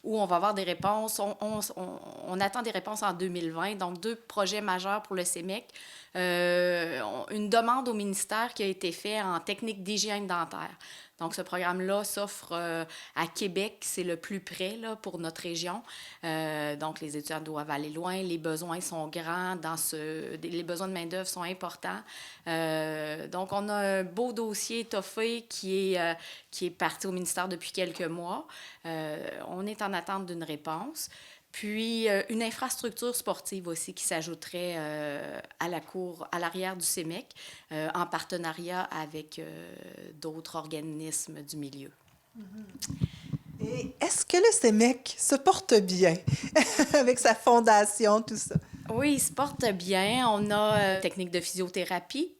[SPEAKER 12] où on va avoir des réponses. On attend des réponses en 2020, donc 2 projets majeurs pour le CEMEC. Une demande au ministère qui a été faite en technique d'hygiène dentaire. Donc, ce programme-là s'offre à Québec, c'est le plus près là, pour notre région. Donc, les étudiants doivent aller loin, les besoins sont grands, les besoins de main-d'œuvre sont importants. Donc, on a un beau dossier étoffé qui est parti au ministère depuis quelques mois. On est en attente d'une réponse. Puis, une infrastructure sportive aussi qui s'ajouterait à l'arrière du CEMEC, en partenariat avec d'autres organismes du milieu.
[SPEAKER 1] Et est-ce que le CEMEC se porte bien avec sa fondation, tout ça?
[SPEAKER 12] Oui, il se porte bien. On a technique de physiothérapie,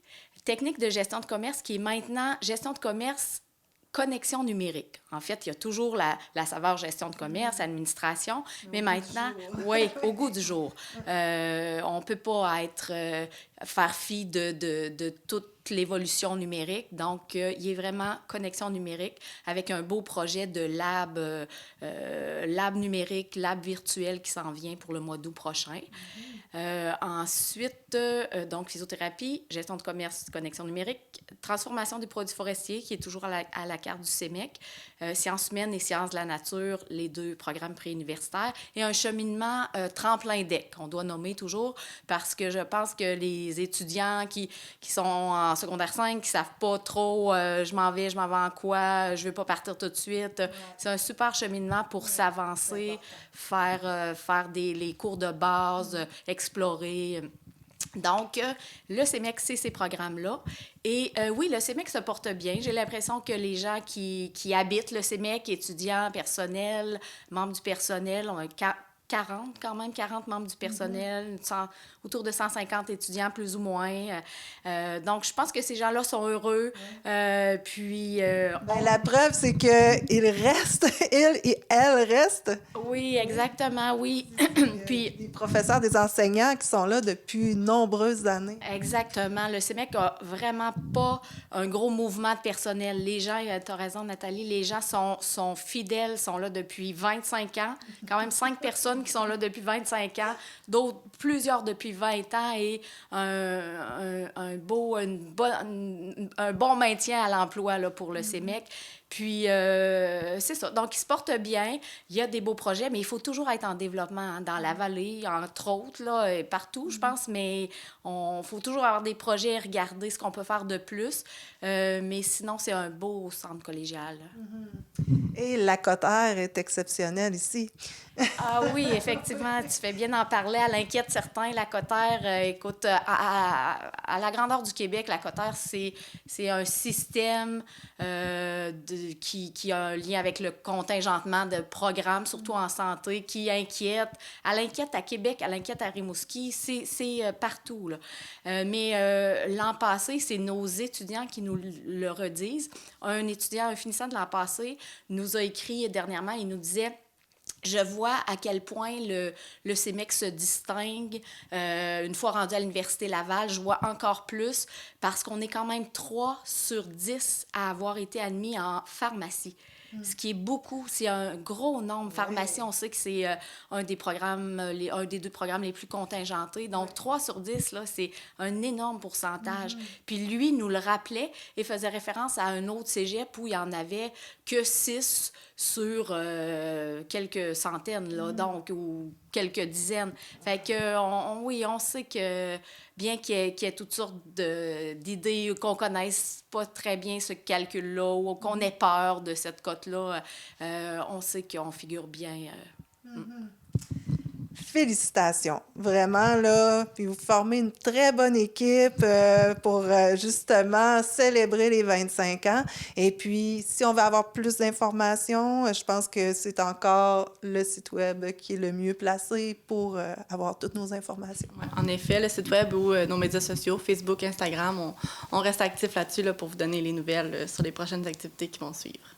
[SPEAKER 12] technique de gestion de commerce qui est maintenant gestion de commerce connexion numérique. En fait, il y a toujours la saveur gestion de commerce, administration, mais maintenant, oui, au goût du jour. On ne peut pas faire fi de toute l'évolution numérique. Donc, il est vraiment connexion numérique avec un beau projet de lab numérique, lab virtuel qui s'en vient pour le mois d'août prochain. Ensuite, donc, physiothérapie, gestion de commerce, connexion numérique, transformation des produits forestiers qui est toujours à la carte du CEMEC, sciences humaines et sciences de la nature, les 2 programmes préuniversitaires, et un cheminement tremplin DEC, qu'on doit nommer toujours, parce que je pense que les étudiants qui sont en secondaire 5, qui ne savent pas trop je m'en vais en quoi, je ne veux pas partir tout de suite. C'est un super cheminement pour s'avancer, faire les cours de base, explorer. Donc, le CEMEC, c'est ces programmes-là. Et oui, le CEMEC se porte bien. J'ai l'impression que les gens qui habitent le CEMEC, étudiants, personnel, membres du personnel, ont 40 membres du personnel, autour de 150 étudiants plus ou moins. Donc, je pense que ces gens-là sont heureux.
[SPEAKER 1] La preuve, c'est qu'ils restent, ils et elles restent.
[SPEAKER 12] Oui, exactement, oui. Puis,
[SPEAKER 1] des professeurs, des enseignants qui sont là depuis nombreuses années.
[SPEAKER 12] Exactement. Le CEMEC n'a vraiment pas un gros mouvement de personnel. Les gens, tu as raison, Nathalie, les gens sont fidèles, sont là depuis 25 ans. Quand même 5 personnes qui sont là depuis 25 ans, plusieurs depuis 20 ans et un bon maintien à l'emploi là, pour le CEMEC. Puis, c'est ça. Donc, il se porte bien. Il y a des beaux projets, mais il faut toujours être en développement dans la vallée, entre autres, là, et partout, je pense. Mais il faut toujours avoir des projets et regarder ce qu'on peut faire de plus. Mais sinon, c'est un beau centre collégial.
[SPEAKER 1] Et la Cotère est exceptionnelle ici.
[SPEAKER 12] Ah oui, effectivement, tu fais bien d'en parler. Elle inquiète certains. La Cotère, écoute, à la grandeur du Québec, la Cotère, c'est un système qui a un lien avec le contingentement de programmes, surtout en santé, qui inquiète. Elle inquiète à Québec, elle inquiète à Rimouski, c'est partout, là. Mais l'an passé, c'est nos étudiants qui nous le redisent. Un étudiant, un finissant de l'an passé, nous a écrit dernièrement, il nous disait... Je vois à quel point le CEMEC se distingue. Une fois rendu à l'Université Laval, je vois encore plus parce qu'on est quand même 3 sur 10 à avoir été admis en pharmacie. Ce qui est beaucoup, c'est un gros nombre. Pharmacie, on sait que c'est un des 2 programmes les plus contingentés. Donc, 3 sur 10, là, c'est un énorme pourcentage. Puis lui, nous le rappelait et faisait référence à un autre cégep où il n'y en avait que 6 sur quelques centaines, là, donc, ou quelques dizaines. Fait que, oui, on sait que bien qu'il y ait toutes sortes d'idées, qu'on connaisse pas très bien ce calcul-là ou qu'on ait peur de cette cote-là, on sait qu'on figure bien.
[SPEAKER 1] Félicitations, vraiment, là. Puis vous formez une très bonne équipe pour justement célébrer les 25 ans. Et puis, si on veut avoir plus d'informations, je pense que c'est encore le site web qui est le mieux placé pour avoir toutes nos informations.
[SPEAKER 13] Ouais, en effet, le site web ou nos médias sociaux, Facebook, Instagram, on reste actifs là-dessus là, pour vous donner les nouvelles sur les prochaines activités qui vont suivre.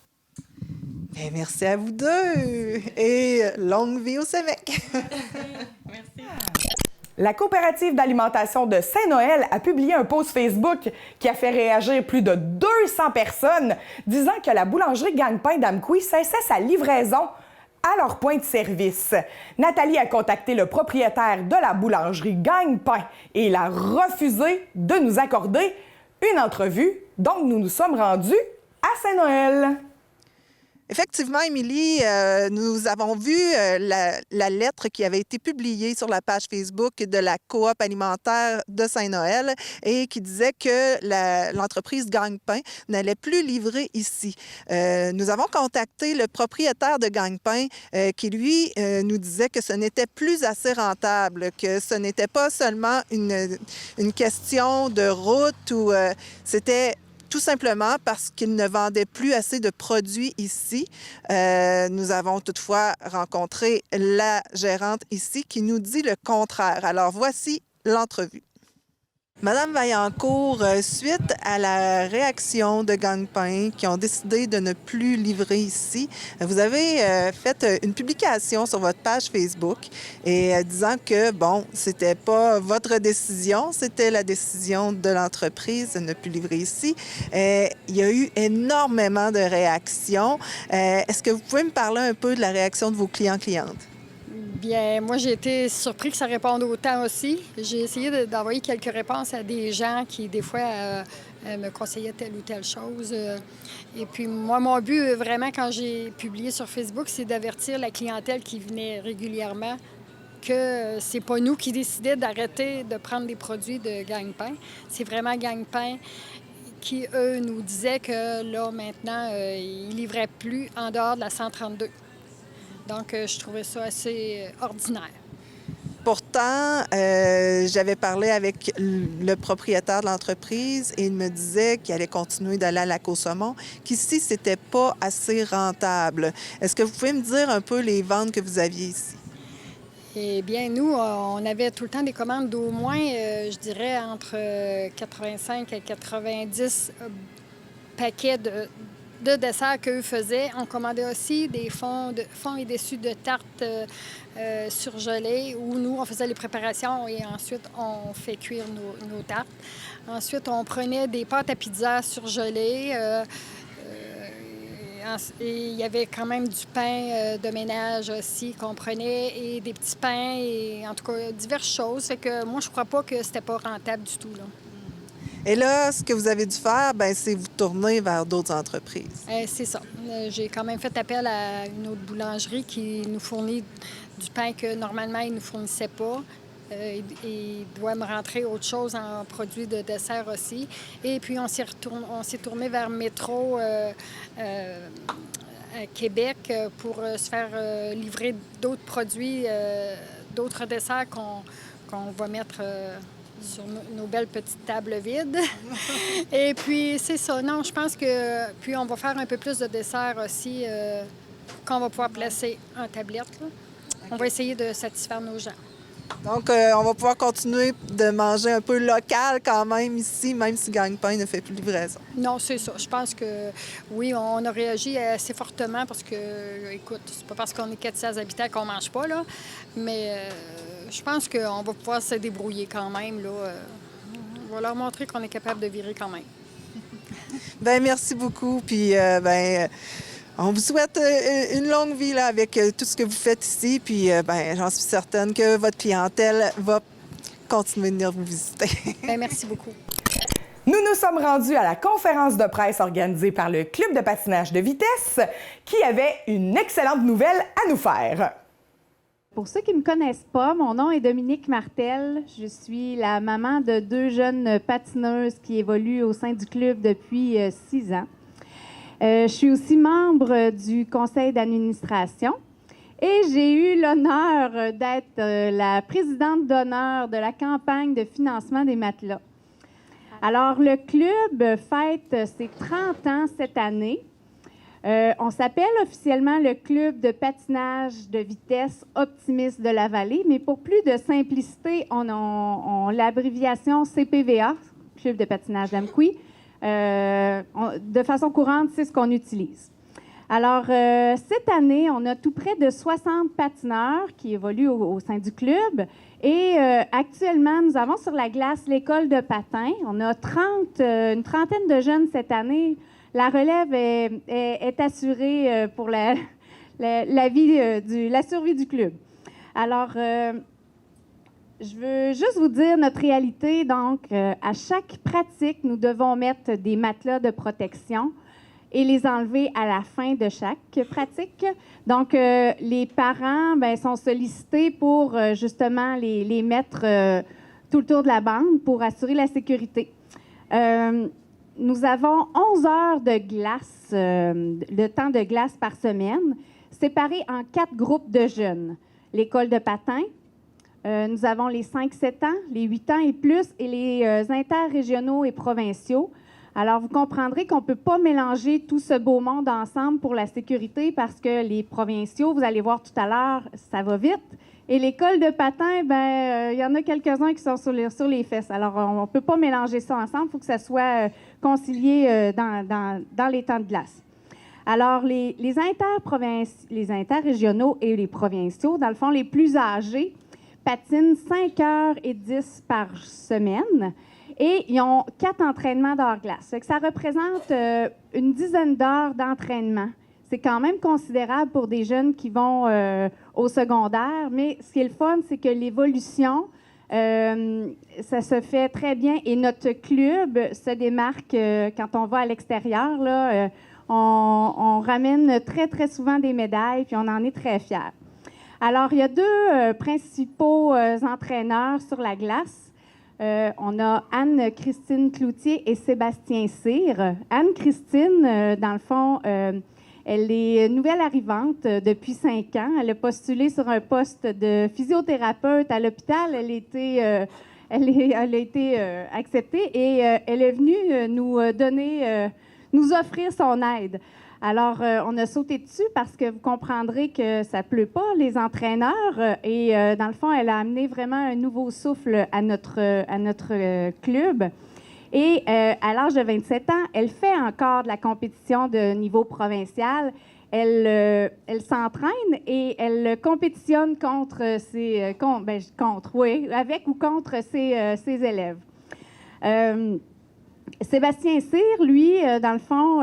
[SPEAKER 1] Bien, merci à vous deux et longue vie au CEMEC.
[SPEAKER 13] Merci.
[SPEAKER 2] La coopérative d'alimentation de Saint-Noël a publié un post Facebook qui a fait réagir plus de 200 personnes, disant que la boulangerie Gagne-Pain d'Amqui cessait sa livraison à leur point de service. Nathalie a contacté le propriétaire de la boulangerie Gagne-Pain et il a refusé de nous accorder une entrevue. Donc, nous nous sommes rendus à Saint-Noël.
[SPEAKER 1] Effectivement, Émilie, nous avons vu la lettre qui avait été publiée sur la page Facebook de la coop alimentaire de Saint-Noël et qui disait que l'entreprise Gagne-Pain n'allait plus livrer ici. Nous avons contacté le propriétaire de Gagne-Pain qui, lui, nous disait que ce n'était plus assez rentable, que ce n'était pas seulement une question de route ou c'était tout simplement parce qu'ils ne vendaient plus assez de produits ici. Nous avons toutefois rencontré la gérante ici qui nous dit le contraire. Alors, voici l'entrevue. Madame Vaillancourt, suite à la réaction de Gagne-Pain qui ont décidé de ne plus livrer ici, vous avez fait une publication sur votre page Facebook et disant que, bon, c'était pas votre décision, c'était la décision de l'entreprise de ne plus livrer ici. Il y a eu énormément de réactions. Est-ce que vous pouvez me parler un peu de la réaction de vos clients-clientes?
[SPEAKER 14] Bien, moi, j'ai été surpris que ça réponde autant aussi. J'ai essayé d'envoyer quelques réponses à des gens qui, des fois, me conseillaient telle ou telle chose. Et puis, moi, mon but, vraiment, quand j'ai publié sur Facebook, c'est d'avertir la clientèle qui venait régulièrement que c'est pas nous qui décidait d'arrêter de prendre des produits de Gagne-Pain. C'est vraiment Gagne-Pain qui, eux, nous disaient que, là, maintenant, ils ne livraient plus en dehors de la 132. Donc, je trouvais ça assez ordinaire.
[SPEAKER 1] Pourtant, j'avais parlé avec le propriétaire de l'entreprise et il me disait qu'il allait continuer d'aller à Lac-au-Saumon, qu'ici, c'était pas assez rentable. Est-ce que vous pouvez me dire un peu les ventes que vous aviez ici?
[SPEAKER 14] Eh bien, nous, on avait tout le temps des commandes d'au moins, je dirais, entre 85 et 90 paquets de desserts qu'eux faisaient. On commandait aussi des fonds et dessus de tartes surgelées où nous, on faisait les préparations et ensuite, on fait cuire nos tartes. Ensuite, on prenait des pâtes à pizza surgelées. Et il y avait quand même du pain de ménage aussi qu'on prenait et des petits pains et en tout cas diverses choses. Fait que moi, je crois pas que c'était pas rentable du tout, là.
[SPEAKER 1] Et là, ce que vous avez dû faire, bien, c'est vous tourner vers d'autres entreprises.
[SPEAKER 14] C'est ça. J'ai quand même fait appel à une autre boulangerie qui nous fournit du pain que normalement, ils ne nous fournissaient pas. Il doit me rentrer autre chose en produits de dessert aussi. Et puis, on s'est tourné vers Métro à Québec pour se faire livrer d'autres produits, d'autres desserts qu'on va mettre sur nos belles petites tables vides. Et puis, c'est ça. Non, je pense que... Puis, on va faire un peu plus de desserts aussi qu'on va pouvoir placer en tablette. Là. On va essayer de satisfaire nos gens.
[SPEAKER 1] Donc, on va pouvoir continuer de manger un peu local quand même ici, même si Gagne-Pain ne fait plus de livraison.
[SPEAKER 14] Non, c'est ça. Je pense que, oui, on a réagi assez fortement parce que, écoute, c'est pas parce qu'on est 400 habitants qu'on mange pas, là, mais je pense qu'on va pouvoir se débrouiller quand même, là. On va leur montrer qu'on est capable de virer quand même.
[SPEAKER 1] Bien, merci beaucoup, puis, on vous souhaite une longue vie là, avec tout ce que vous faites ici. Puis, j'en suis certaine que votre clientèle va continuer de venir vous visiter.
[SPEAKER 14] Bien, merci beaucoup.
[SPEAKER 2] Nous nous sommes rendus à la conférence de presse organisée par le Club de patinage de vitesse qui avait une excellente nouvelle à nous faire.
[SPEAKER 15] Pour ceux qui ne me connaissent pas, mon nom est Dominique Martel. Je suis la maman de 2 jeunes patineuses qui évoluent au sein du club depuis 6 ans. Je suis aussi membre du conseil d'administration et j'ai eu l'honneur d'être la présidente d'honneur de la campagne de financement des matelas. Alors, le club fête ses 30 ans cette année. On s'appelle officiellement le Club de patinage de vitesse Optimiste de la Vallée, mais pour plus de simplicité, on l'abréviation CPVA, Club de patinage d'Amqui. De façon courante, c'est ce qu'on utilise. Alors, cette année, on a tout près de 60 patineurs qui évoluent au sein du club. Et actuellement, nous avons sur la glace l'école de patin. On a une trentaine de jeunes cette année. La relève est assurée pour la survie du club. Alors, je veux juste vous dire notre réalité. Donc, à chaque pratique, nous devons mettre des matelas de protection et les enlever à la fin de chaque pratique. Donc, les parents sont sollicités pour justement les mettre tout le tour de la bande pour assurer la sécurité. Nous avons 11 heures de glace, de temps de glace par semaine, séparés en 4 groupes de jeunes. L'école de patin, nous avons les 5-7 ans, les 8 ans et plus, et les interrégionaux et provinciaux. Alors, vous comprendrez qu'on ne peut pas mélanger tout ce beau monde ensemble pour la sécurité parce que les provinciaux, vous allez voir tout à l'heure, ça va vite. Et l'école de patin, il y en a quelques-uns qui sont sur les fesses. Alors, on ne peut pas mélanger ça ensemble. Il faut que ça soit concilié dans les temps de glace. Alors, les interrégionaux et les provinciaux, dans le fond, les plus âgés, patinent 5h10 par semaine. Et ils ont 4 entraînements d'hors-glace. Ça représente une dizaine d'heures d'entraînement. C'est quand même considérable pour des jeunes qui vont au secondaire, mais ce qui est le fun, c'est que l'évolution, ça se fait très bien. Et notre club se démarque quand on va à l'extérieur. Là, on ramène très, très souvent des médailles, puis on en est très fiers. Alors, il y a 2 principaux entraîneurs sur la glace. On a Anne-Christine Cloutier et Sébastien Cyr. Anne-Christine, dans le fond, elle est nouvelle arrivante depuis 5 ans. Elle a postulé sur un poste de physiothérapeute à l'hôpital. Elle a été acceptée et elle est venue nous offrir son aide. Alors, on a sauté dessus parce que vous comprendrez que ça ne pleut pas, les entraîneurs. Et dans le fond, elle a amené vraiment un nouveau souffle à notre club. Et à l'âge de 27 ans, elle fait encore de la compétition de niveau provincial. Elle s'entraîne et elle compétitionne avec ou contre ses élèves. Sébastien Cyr, lui, dans le fond,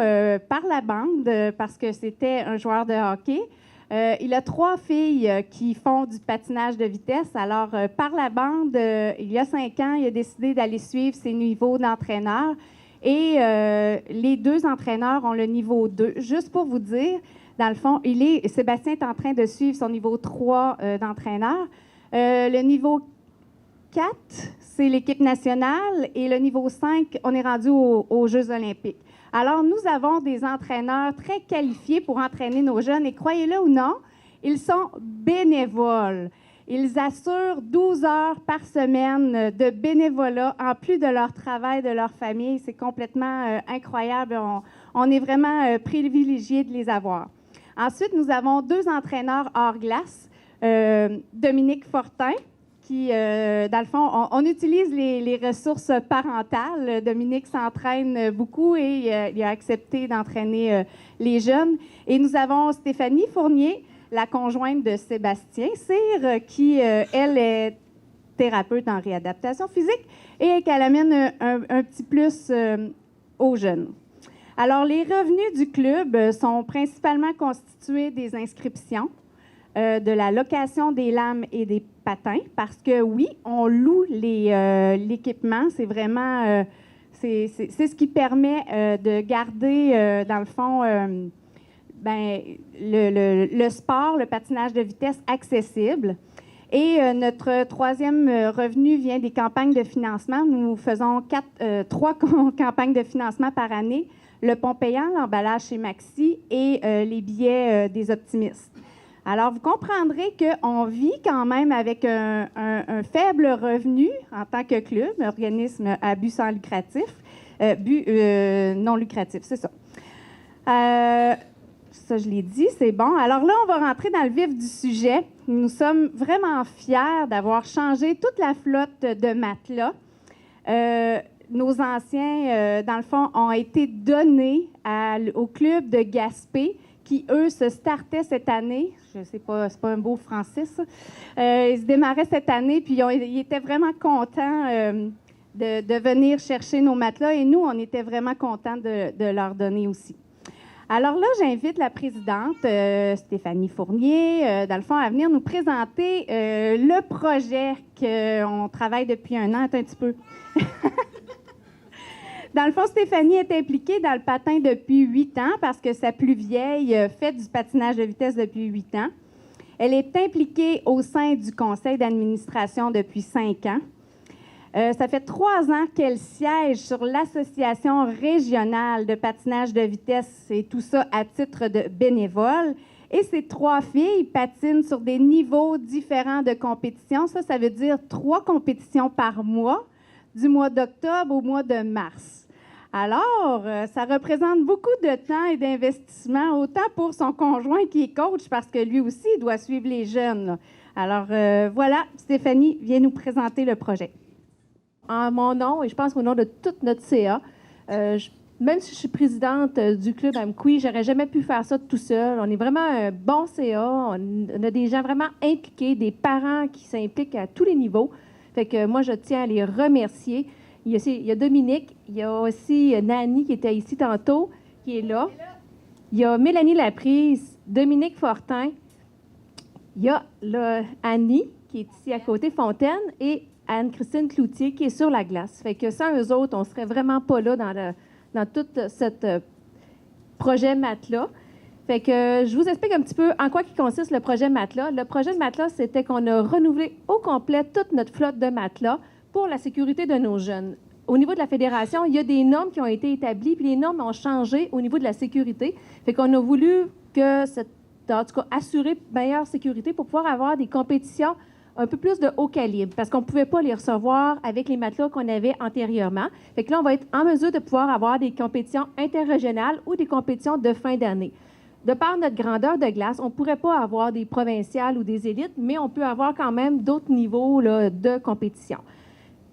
[SPEAKER 15] par la bande, parce que c'était un joueur de hockey, il a 3 filles qui font du patinage de vitesse. Alors, par la bande, il y a 5 ans, il a décidé d'aller suivre ses niveaux d'entraîneur. Et les 2 entraîneurs ont le niveau 2. Juste pour vous dire, dans le fond, Sébastien est en train de suivre son niveau 3 d'entraîneur. Le niveau 4, c'est l'équipe nationale, et le niveau 5, on est rendu aux Jeux olympiques. Alors, nous avons des entraîneurs très qualifiés pour entraîner nos jeunes, et croyez-le ou non, ils sont bénévoles. Ils assurent 12 heures par semaine de bénévolat, en plus de leur travail, de leur famille. C'est complètement incroyable. On est vraiment privilégiés de les avoir. Ensuite, nous avons 2 entraîneurs hors glace. Dominique Fortin, qui, dans le fond, on utilise les ressources parentales. Dominique s'entraîne beaucoup et il a accepté d'entraîner les jeunes. Et nous avons Stéphanie Fournier, la conjointe de Sébastien Cyr, qui, elle, est thérapeute en réadaptation physique et qu'elle amène un petit plus aux jeunes. Alors, les revenus du club sont principalement constitués des inscriptions, de la location des lames et des patins, parce que oui, on loue l'équipement. C'est vraiment c'est ce qui permet de garder, dans le fond, le sport, le patinage de vitesse accessible. Et notre 3e revenu vient des campagnes de financement. Nous faisons 3 campagnes de financement par année: le pont payant, l'emballage chez Maxi et les billets des optimistes. Alors, vous comprendrez qu'on vit quand même avec un faible revenu en tant que club, organisme à but sans lucratif, non lucratif, c'est ça. Ça, je l'ai dit, c'est bon. Alors là, on va rentrer dans le vif du sujet. Nous sommes vraiment fiers d'avoir changé toute la flotte de matelas. Nos anciens, dans le fond, ont été donnés au club de Gaspé, qui, eux, se startaient cette année. Je ne sais pas, c'est pas un beau français, ça. Ils se démarraient cette année, puis ils étaient vraiment contents de venir chercher nos matelas. Et nous, on était vraiment contents de leur donner aussi. Alors là, j'invite la présidente, Stéphanie Fournier, dans le fond, à venir nous présenter le projet qu'on travaille depuis un an. Attends un petit peu. Dans le fond, Stéphanie est impliquée dans le patin depuis 8 ans parce que sa plus vieille fait du patinage de vitesse depuis 8 ans. Elle est impliquée au sein du conseil d'administration depuis 5 ans. Ça fait 3 ans qu'elle siège sur l'association régionale de patinage de vitesse et tout ça à titre de bénévole. Et ces 3 filles patinent sur des niveaux différents de compétition. Ça veut dire 3 compétitions par mois, du mois d'octobre au mois de mars. Alors, ça représente beaucoup de temps et d'investissement, autant pour son conjoint qui est coach, parce que lui aussi doit suivre les jeunes, là. Alors, voilà, Stéphanie vient nous présenter le projet. En mon nom, et je pense au nom de toute notre CA, même si je suis présidente du club Amqui, j'aurais jamais pu faire ça tout seul. On est vraiment un bon CA. On a des gens vraiment impliqués, des parents qui s'impliquent à tous les niveaux. Fait que moi, je tiens à les remercier. Il y a Dominique, il y a aussi Nani qui était ici tantôt, qui est là. Il y a Mélanie Laprise, Dominique Fortin. Il y a Annie, qui est ici à côté, Fontaine, et Anne-Christine Cloutier, qui est sur la glace. Fait que sans eux autres, on ne serait vraiment pas là dans tout ce projet Matelas. Fait que je vous explique un petit peu en quoi consiste le projet Matelas. Le projet de Matelas, c'était qu'on a renouvelé au complet toute notre flotte de matelas pour la sécurité de nos jeunes. Au niveau de la fédération, il y a des normes qui ont été établies, puis les normes ont changé au niveau de la sécurité. Fait qu'on a voulu en tout cas, assurer meilleure sécurité pour pouvoir avoir des compétitions un peu plus de haut calibre, parce qu'on ne pouvait pas les recevoir avec les matelas qu'on avait antérieurement. Fait que là, on va être en mesure de pouvoir avoir des compétitions interrégionales ou des compétitions de fin d'année. De par notre grandeur de glace, on ne pourrait pas avoir des provinciales ou des élites, mais on peut avoir quand même d'autres niveaux là, de compétition.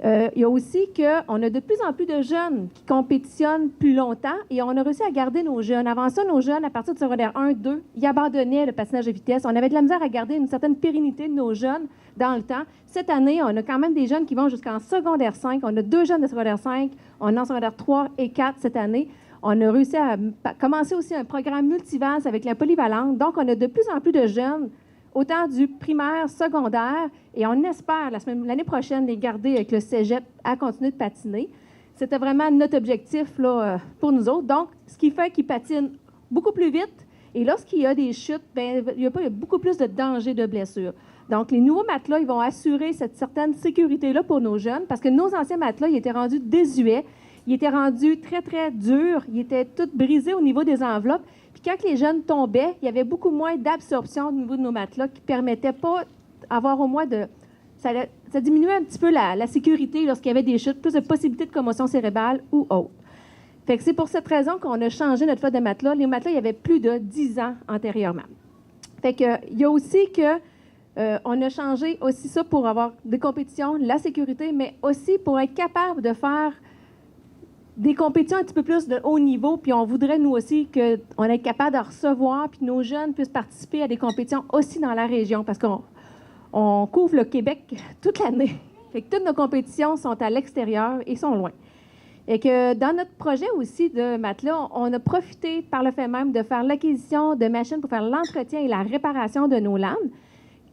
[SPEAKER 15] Il y a aussi qu'on a de plus en plus de jeunes qui compétitionnent plus longtemps et on a réussi à garder nos jeunes. Avant ça, nos jeunes, à partir du secondaire 1, 2, ils abandonnaient le patinage de vitesse. On avait de la misère à garder une certaine pérennité de nos jeunes dans le temps. Cette année, on a quand même des jeunes qui vont jusqu'en secondaire 5. On a 2 jeunes de secondaire 5. On est en secondaire 3 et 4 cette année. On a réussi à commencer aussi un programme multivase avec la polyvalente. Donc, on a de plus en plus de jeunes, autant du primaire, secondaire, et on espère l'année prochaine les garder avec le cégep à continuer de patiner. C'était vraiment notre objectif là, pour nous autres. Donc, ce qui fait qu'ils patinent beaucoup plus vite, et lorsqu'il y a des chutes, bien, il y a beaucoup plus de danger de blessure. Donc, les nouveaux matelas, ils vont assurer cette certaine sécurité-là pour nos jeunes, parce que nos anciens matelas, ils étaient rendus désuets, ils étaient rendus très, très durs, ils étaient tous brisés au niveau des enveloppes. Puis quand les jeunes tombaient, il y avait beaucoup moins d'absorption au niveau de nos matelas qui ne permettait pas d'avoir au moins de... Ça diminuait un petit peu la sécurité lorsqu'il y avait des chutes, plus de possibilités de commotion cérébrale ou autre. Fait que c'est pour cette raison qu'on a changé notre flotte de matelas. Les matelas, il y avait plus de 10 ans antérieurement. Fait que il y a aussi on a changé aussi ça pour avoir des compétitions, la sécurité, mais aussi pour être capable de faire des compétitions un petit peu plus de haut niveau, puis on voudrait, nous aussi, qu'on ait capable de recevoir, puis nos jeunes puissent participer à des compétitions aussi dans la région, parce qu'on couvre le Québec toute l'année. Fait que toutes nos compétitions sont à l'extérieur et sont loin. Et que dans notre projet aussi de matelas, on a profité par le fait même de faire l'acquisition de machines pour faire l'entretien et la réparation de nos lames.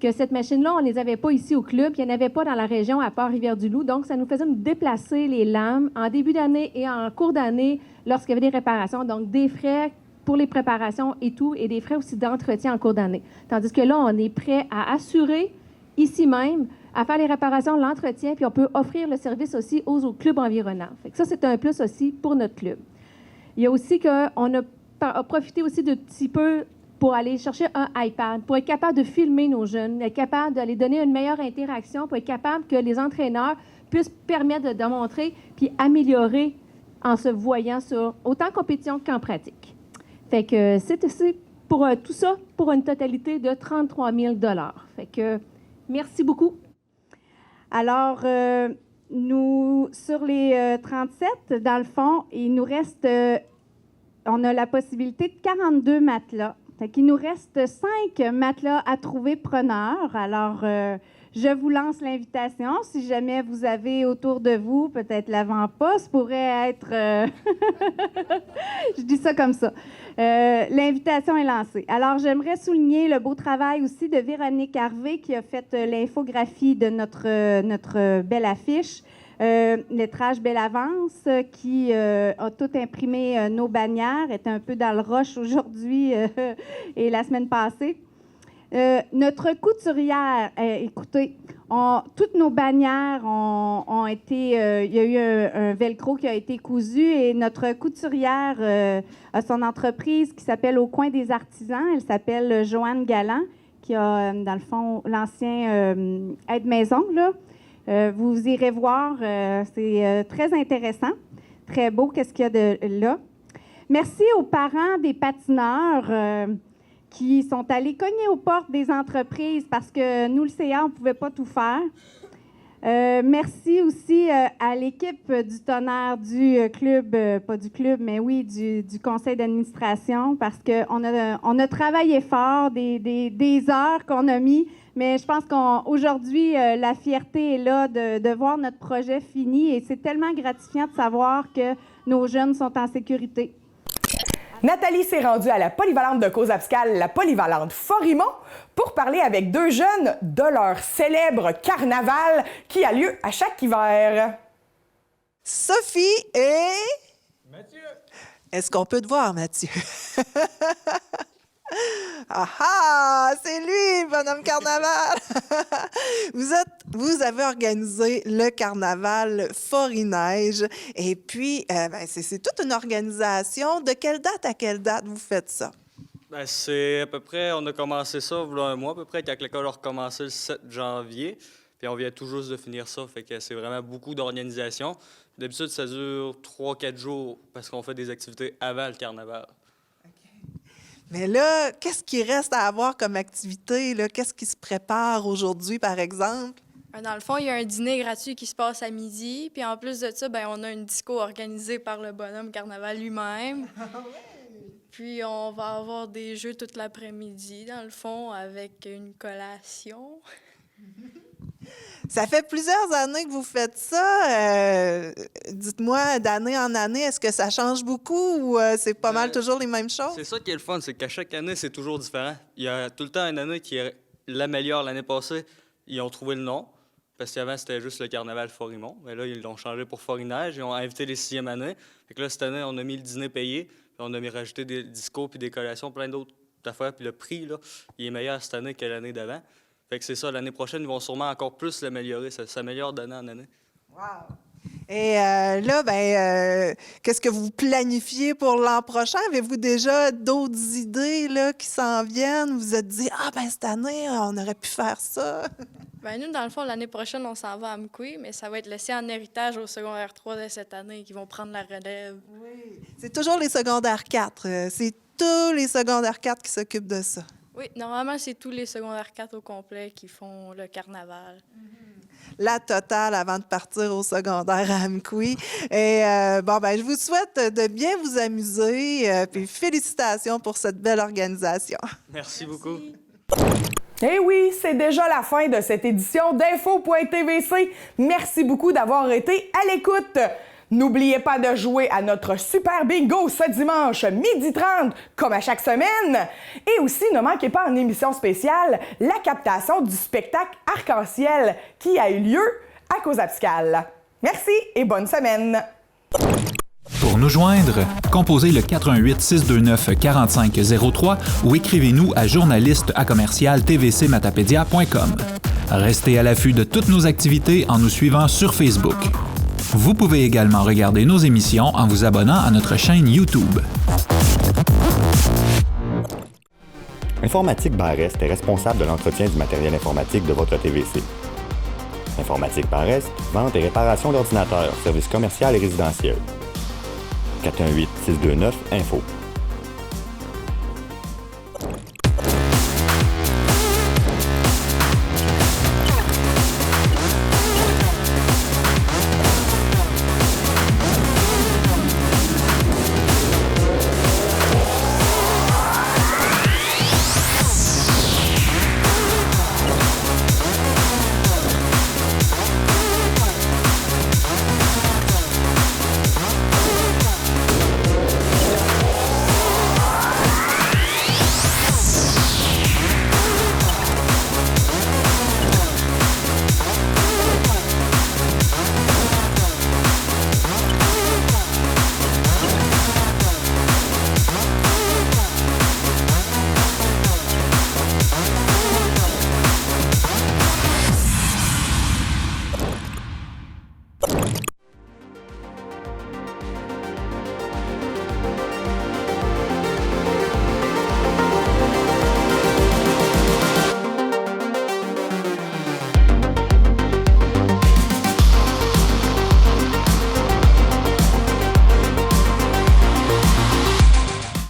[SPEAKER 15] Que cette machine-là, on ne les avait pas ici au club, il n'y en avait pas dans la région à part Rivière-du-Loup. Donc, ça nous faisait nous déplacer les lames en début d'année et en cours d'année lorsqu'il y avait des réparations. Donc, des frais pour les préparations et tout, et des frais aussi d'entretien en cours d'année. Tandis que là, on est prêt à assurer ici même, à faire les réparations, l'entretien, puis on peut offrir le service aussi aux clubs environnants. Fait que ça, c'est un plus aussi pour notre club. Il y a aussi qu'on a profité aussi de petit peu pour aller chercher un iPad, pour être capable de filmer nos jeunes, être capable de les donner une meilleure interaction, pour être capable que les entraîneurs puissent permettre de montrer puis améliorer en se voyant sur autant en compétition qu'en pratique. Fait que c'est pour tout ça pour une totalité de 33 000 $. Fait que merci beaucoup. Alors, nous, sur les 37, dans le fond, il nous reste, on a la possibilité de 42 matelas. Fait qu'il nous reste 5 matelas à trouver preneurs. Alors, je vous lance l'invitation. Si jamais vous avez autour de vous, peut-être l'avant-poste pourrait être... Je dis ça comme ça. L'invitation est lancée. Alors, j'aimerais souligner le beau travail aussi de Véronique Harvey qui a fait l'infographie de notre belle affiche. Lettrage Belle Avance qui a tout imprimé nos bannières, est un peu dans le rush aujourd'hui et la semaine passée. Notre couturière, écoutez, toutes nos bannières ont été... il y a eu un velcro qui a été cousu et notre couturière a son entreprise qui s'appelle Au Coin des Artisans. Elle s'appelle Joanne Galland, qui a, dans le fond, l'ancien aide-maison, là. Vous irez voir, c'est très intéressant. très beau, qu'est-ce qu'il y a de là. Merci aux parents des patineurs qui sont allés cogner aux portes des entreprises parce que nous, le CA, on ne pouvait pas tout faire. Merci aussi à l'équipe du Tonnerre du club, pas du club, mais oui, du conseil d'administration, parce qu'on a travaillé fort, des heures qu'on a mis, mais je pense qu'aujourd'hui, la fierté est là de voir notre projet fini et c'est tellement gratifiant de savoir que nos jeunes sont en sécurité.
[SPEAKER 2] Nathalie s'est rendue à la polyvalente de Cause-Abscale, la polyvalente Forimont, pour parler avec 2 jeunes de leur célèbre carnaval qui a lieu à chaque hiver.
[SPEAKER 1] Sophie et...
[SPEAKER 7] Mathieu.
[SPEAKER 1] Est-ce qu'on peut te voir, Mathieu? Ah, c'est lui, bonhomme carnaval! Vous avez organisé le carnaval Forineige et puis c'est toute une organisation. De quelle date à quelle date vous faites ça?
[SPEAKER 16] Ben, c'est à peu près, on a commencé ça il y a un mois à peu près, quand l'école a recommencé le 7 janvier. Puis on vient tout juste de finir ça, fait que c'est vraiment beaucoup d'organisation. D'habitude, ça dure 3-4 jours parce qu'on fait des activités avant le carnaval.
[SPEAKER 1] Mais là, qu'est-ce qui reste à avoir comme activité? Qu'est-ce qui se prépare aujourd'hui, par exemple?
[SPEAKER 17] Dans le fond, il y a un dîner gratuit qui se passe à midi. Puis en plus de ça, on a une disco organisée par le bonhomme carnaval lui-même. Puis on va avoir des jeux toute l'après-midi, dans le fond, avec une collation.
[SPEAKER 1] Ça fait plusieurs années que vous faites ça. Dites-moi, d'année en année, est-ce que ça change beaucoup ou c'est pas mal toujours les mêmes choses?
[SPEAKER 16] C'est ça qui est le fun, c'est qu'à chaque année, c'est toujours différent. Il y a tout le temps une année qui est la meilleure. L'année passée, ils ont trouvé le nom, parce qu'avant, c'était juste le carnaval Forimont. Mais là, ils l'ont changé pour Forineige. Ils ont invité les 6e années. Fait que là, cette année, on a mis le dîner payé, puis on a mis rajouté des discos puis des collations, plein d'autres affaires. Puis le prix, là, il est meilleur cette année que l'année d'avant. Fait que c'est ça, l'année prochaine, ils vont sûrement encore plus l'améliorer. Ça s'améliore d'année en année.
[SPEAKER 1] Wow! Et là, qu'est-ce que vous planifiez pour l'an prochain? Avez-vous déjà d'autres idées qui s'en viennent? Vous vous êtes dit, cette année, on aurait pu faire ça?
[SPEAKER 17] Nous, dans le fond, l'année prochaine, on s'en va à Amqui, mais ça va être laissé en héritage au secondaire 3 de cette année qui vont prendre la relève.
[SPEAKER 1] Oui. C'est toujours les secondaires 4. C'est tous les secondaires 4 qui s'occupent de ça.
[SPEAKER 17] Oui, normalement, c'est tous les secondaires 4 au complet qui font le carnaval.
[SPEAKER 1] La totale avant de partir au secondaire à Amqui. Et je vous souhaite de bien vous amuser. Puis félicitations pour cette belle organisation.
[SPEAKER 16] Merci beaucoup.
[SPEAKER 2] Eh oui, c'est déjà la fin de cette édition d'Info.tvc. Merci beaucoup d'avoir été à l'écoute. N'oubliez pas de jouer à notre Super Bingo ce dimanche 12h30, comme à chaque semaine. Et aussi, ne manquez pas en émission spéciale la captation du spectacle Arc-en-Ciel qui a eu lieu à Cause-Abscale. Merci et bonne semaine.
[SPEAKER 18] Pour nous joindre, composez le 418-629-4503 ou écrivez-nous à journaliste@tvcmatapedia.com. Restez à l'affût de toutes nos activités en nous suivant sur Facebook. Vous pouvez également regarder nos émissions en vous abonnant à notre chaîne YouTube.
[SPEAKER 19] Informatique Barrest est responsable de l'entretien du matériel informatique de votre TVC. Informatique Barrest, vente et réparation d'ordinateurs, services commerciaux et résidentiels. 418-629-INFO.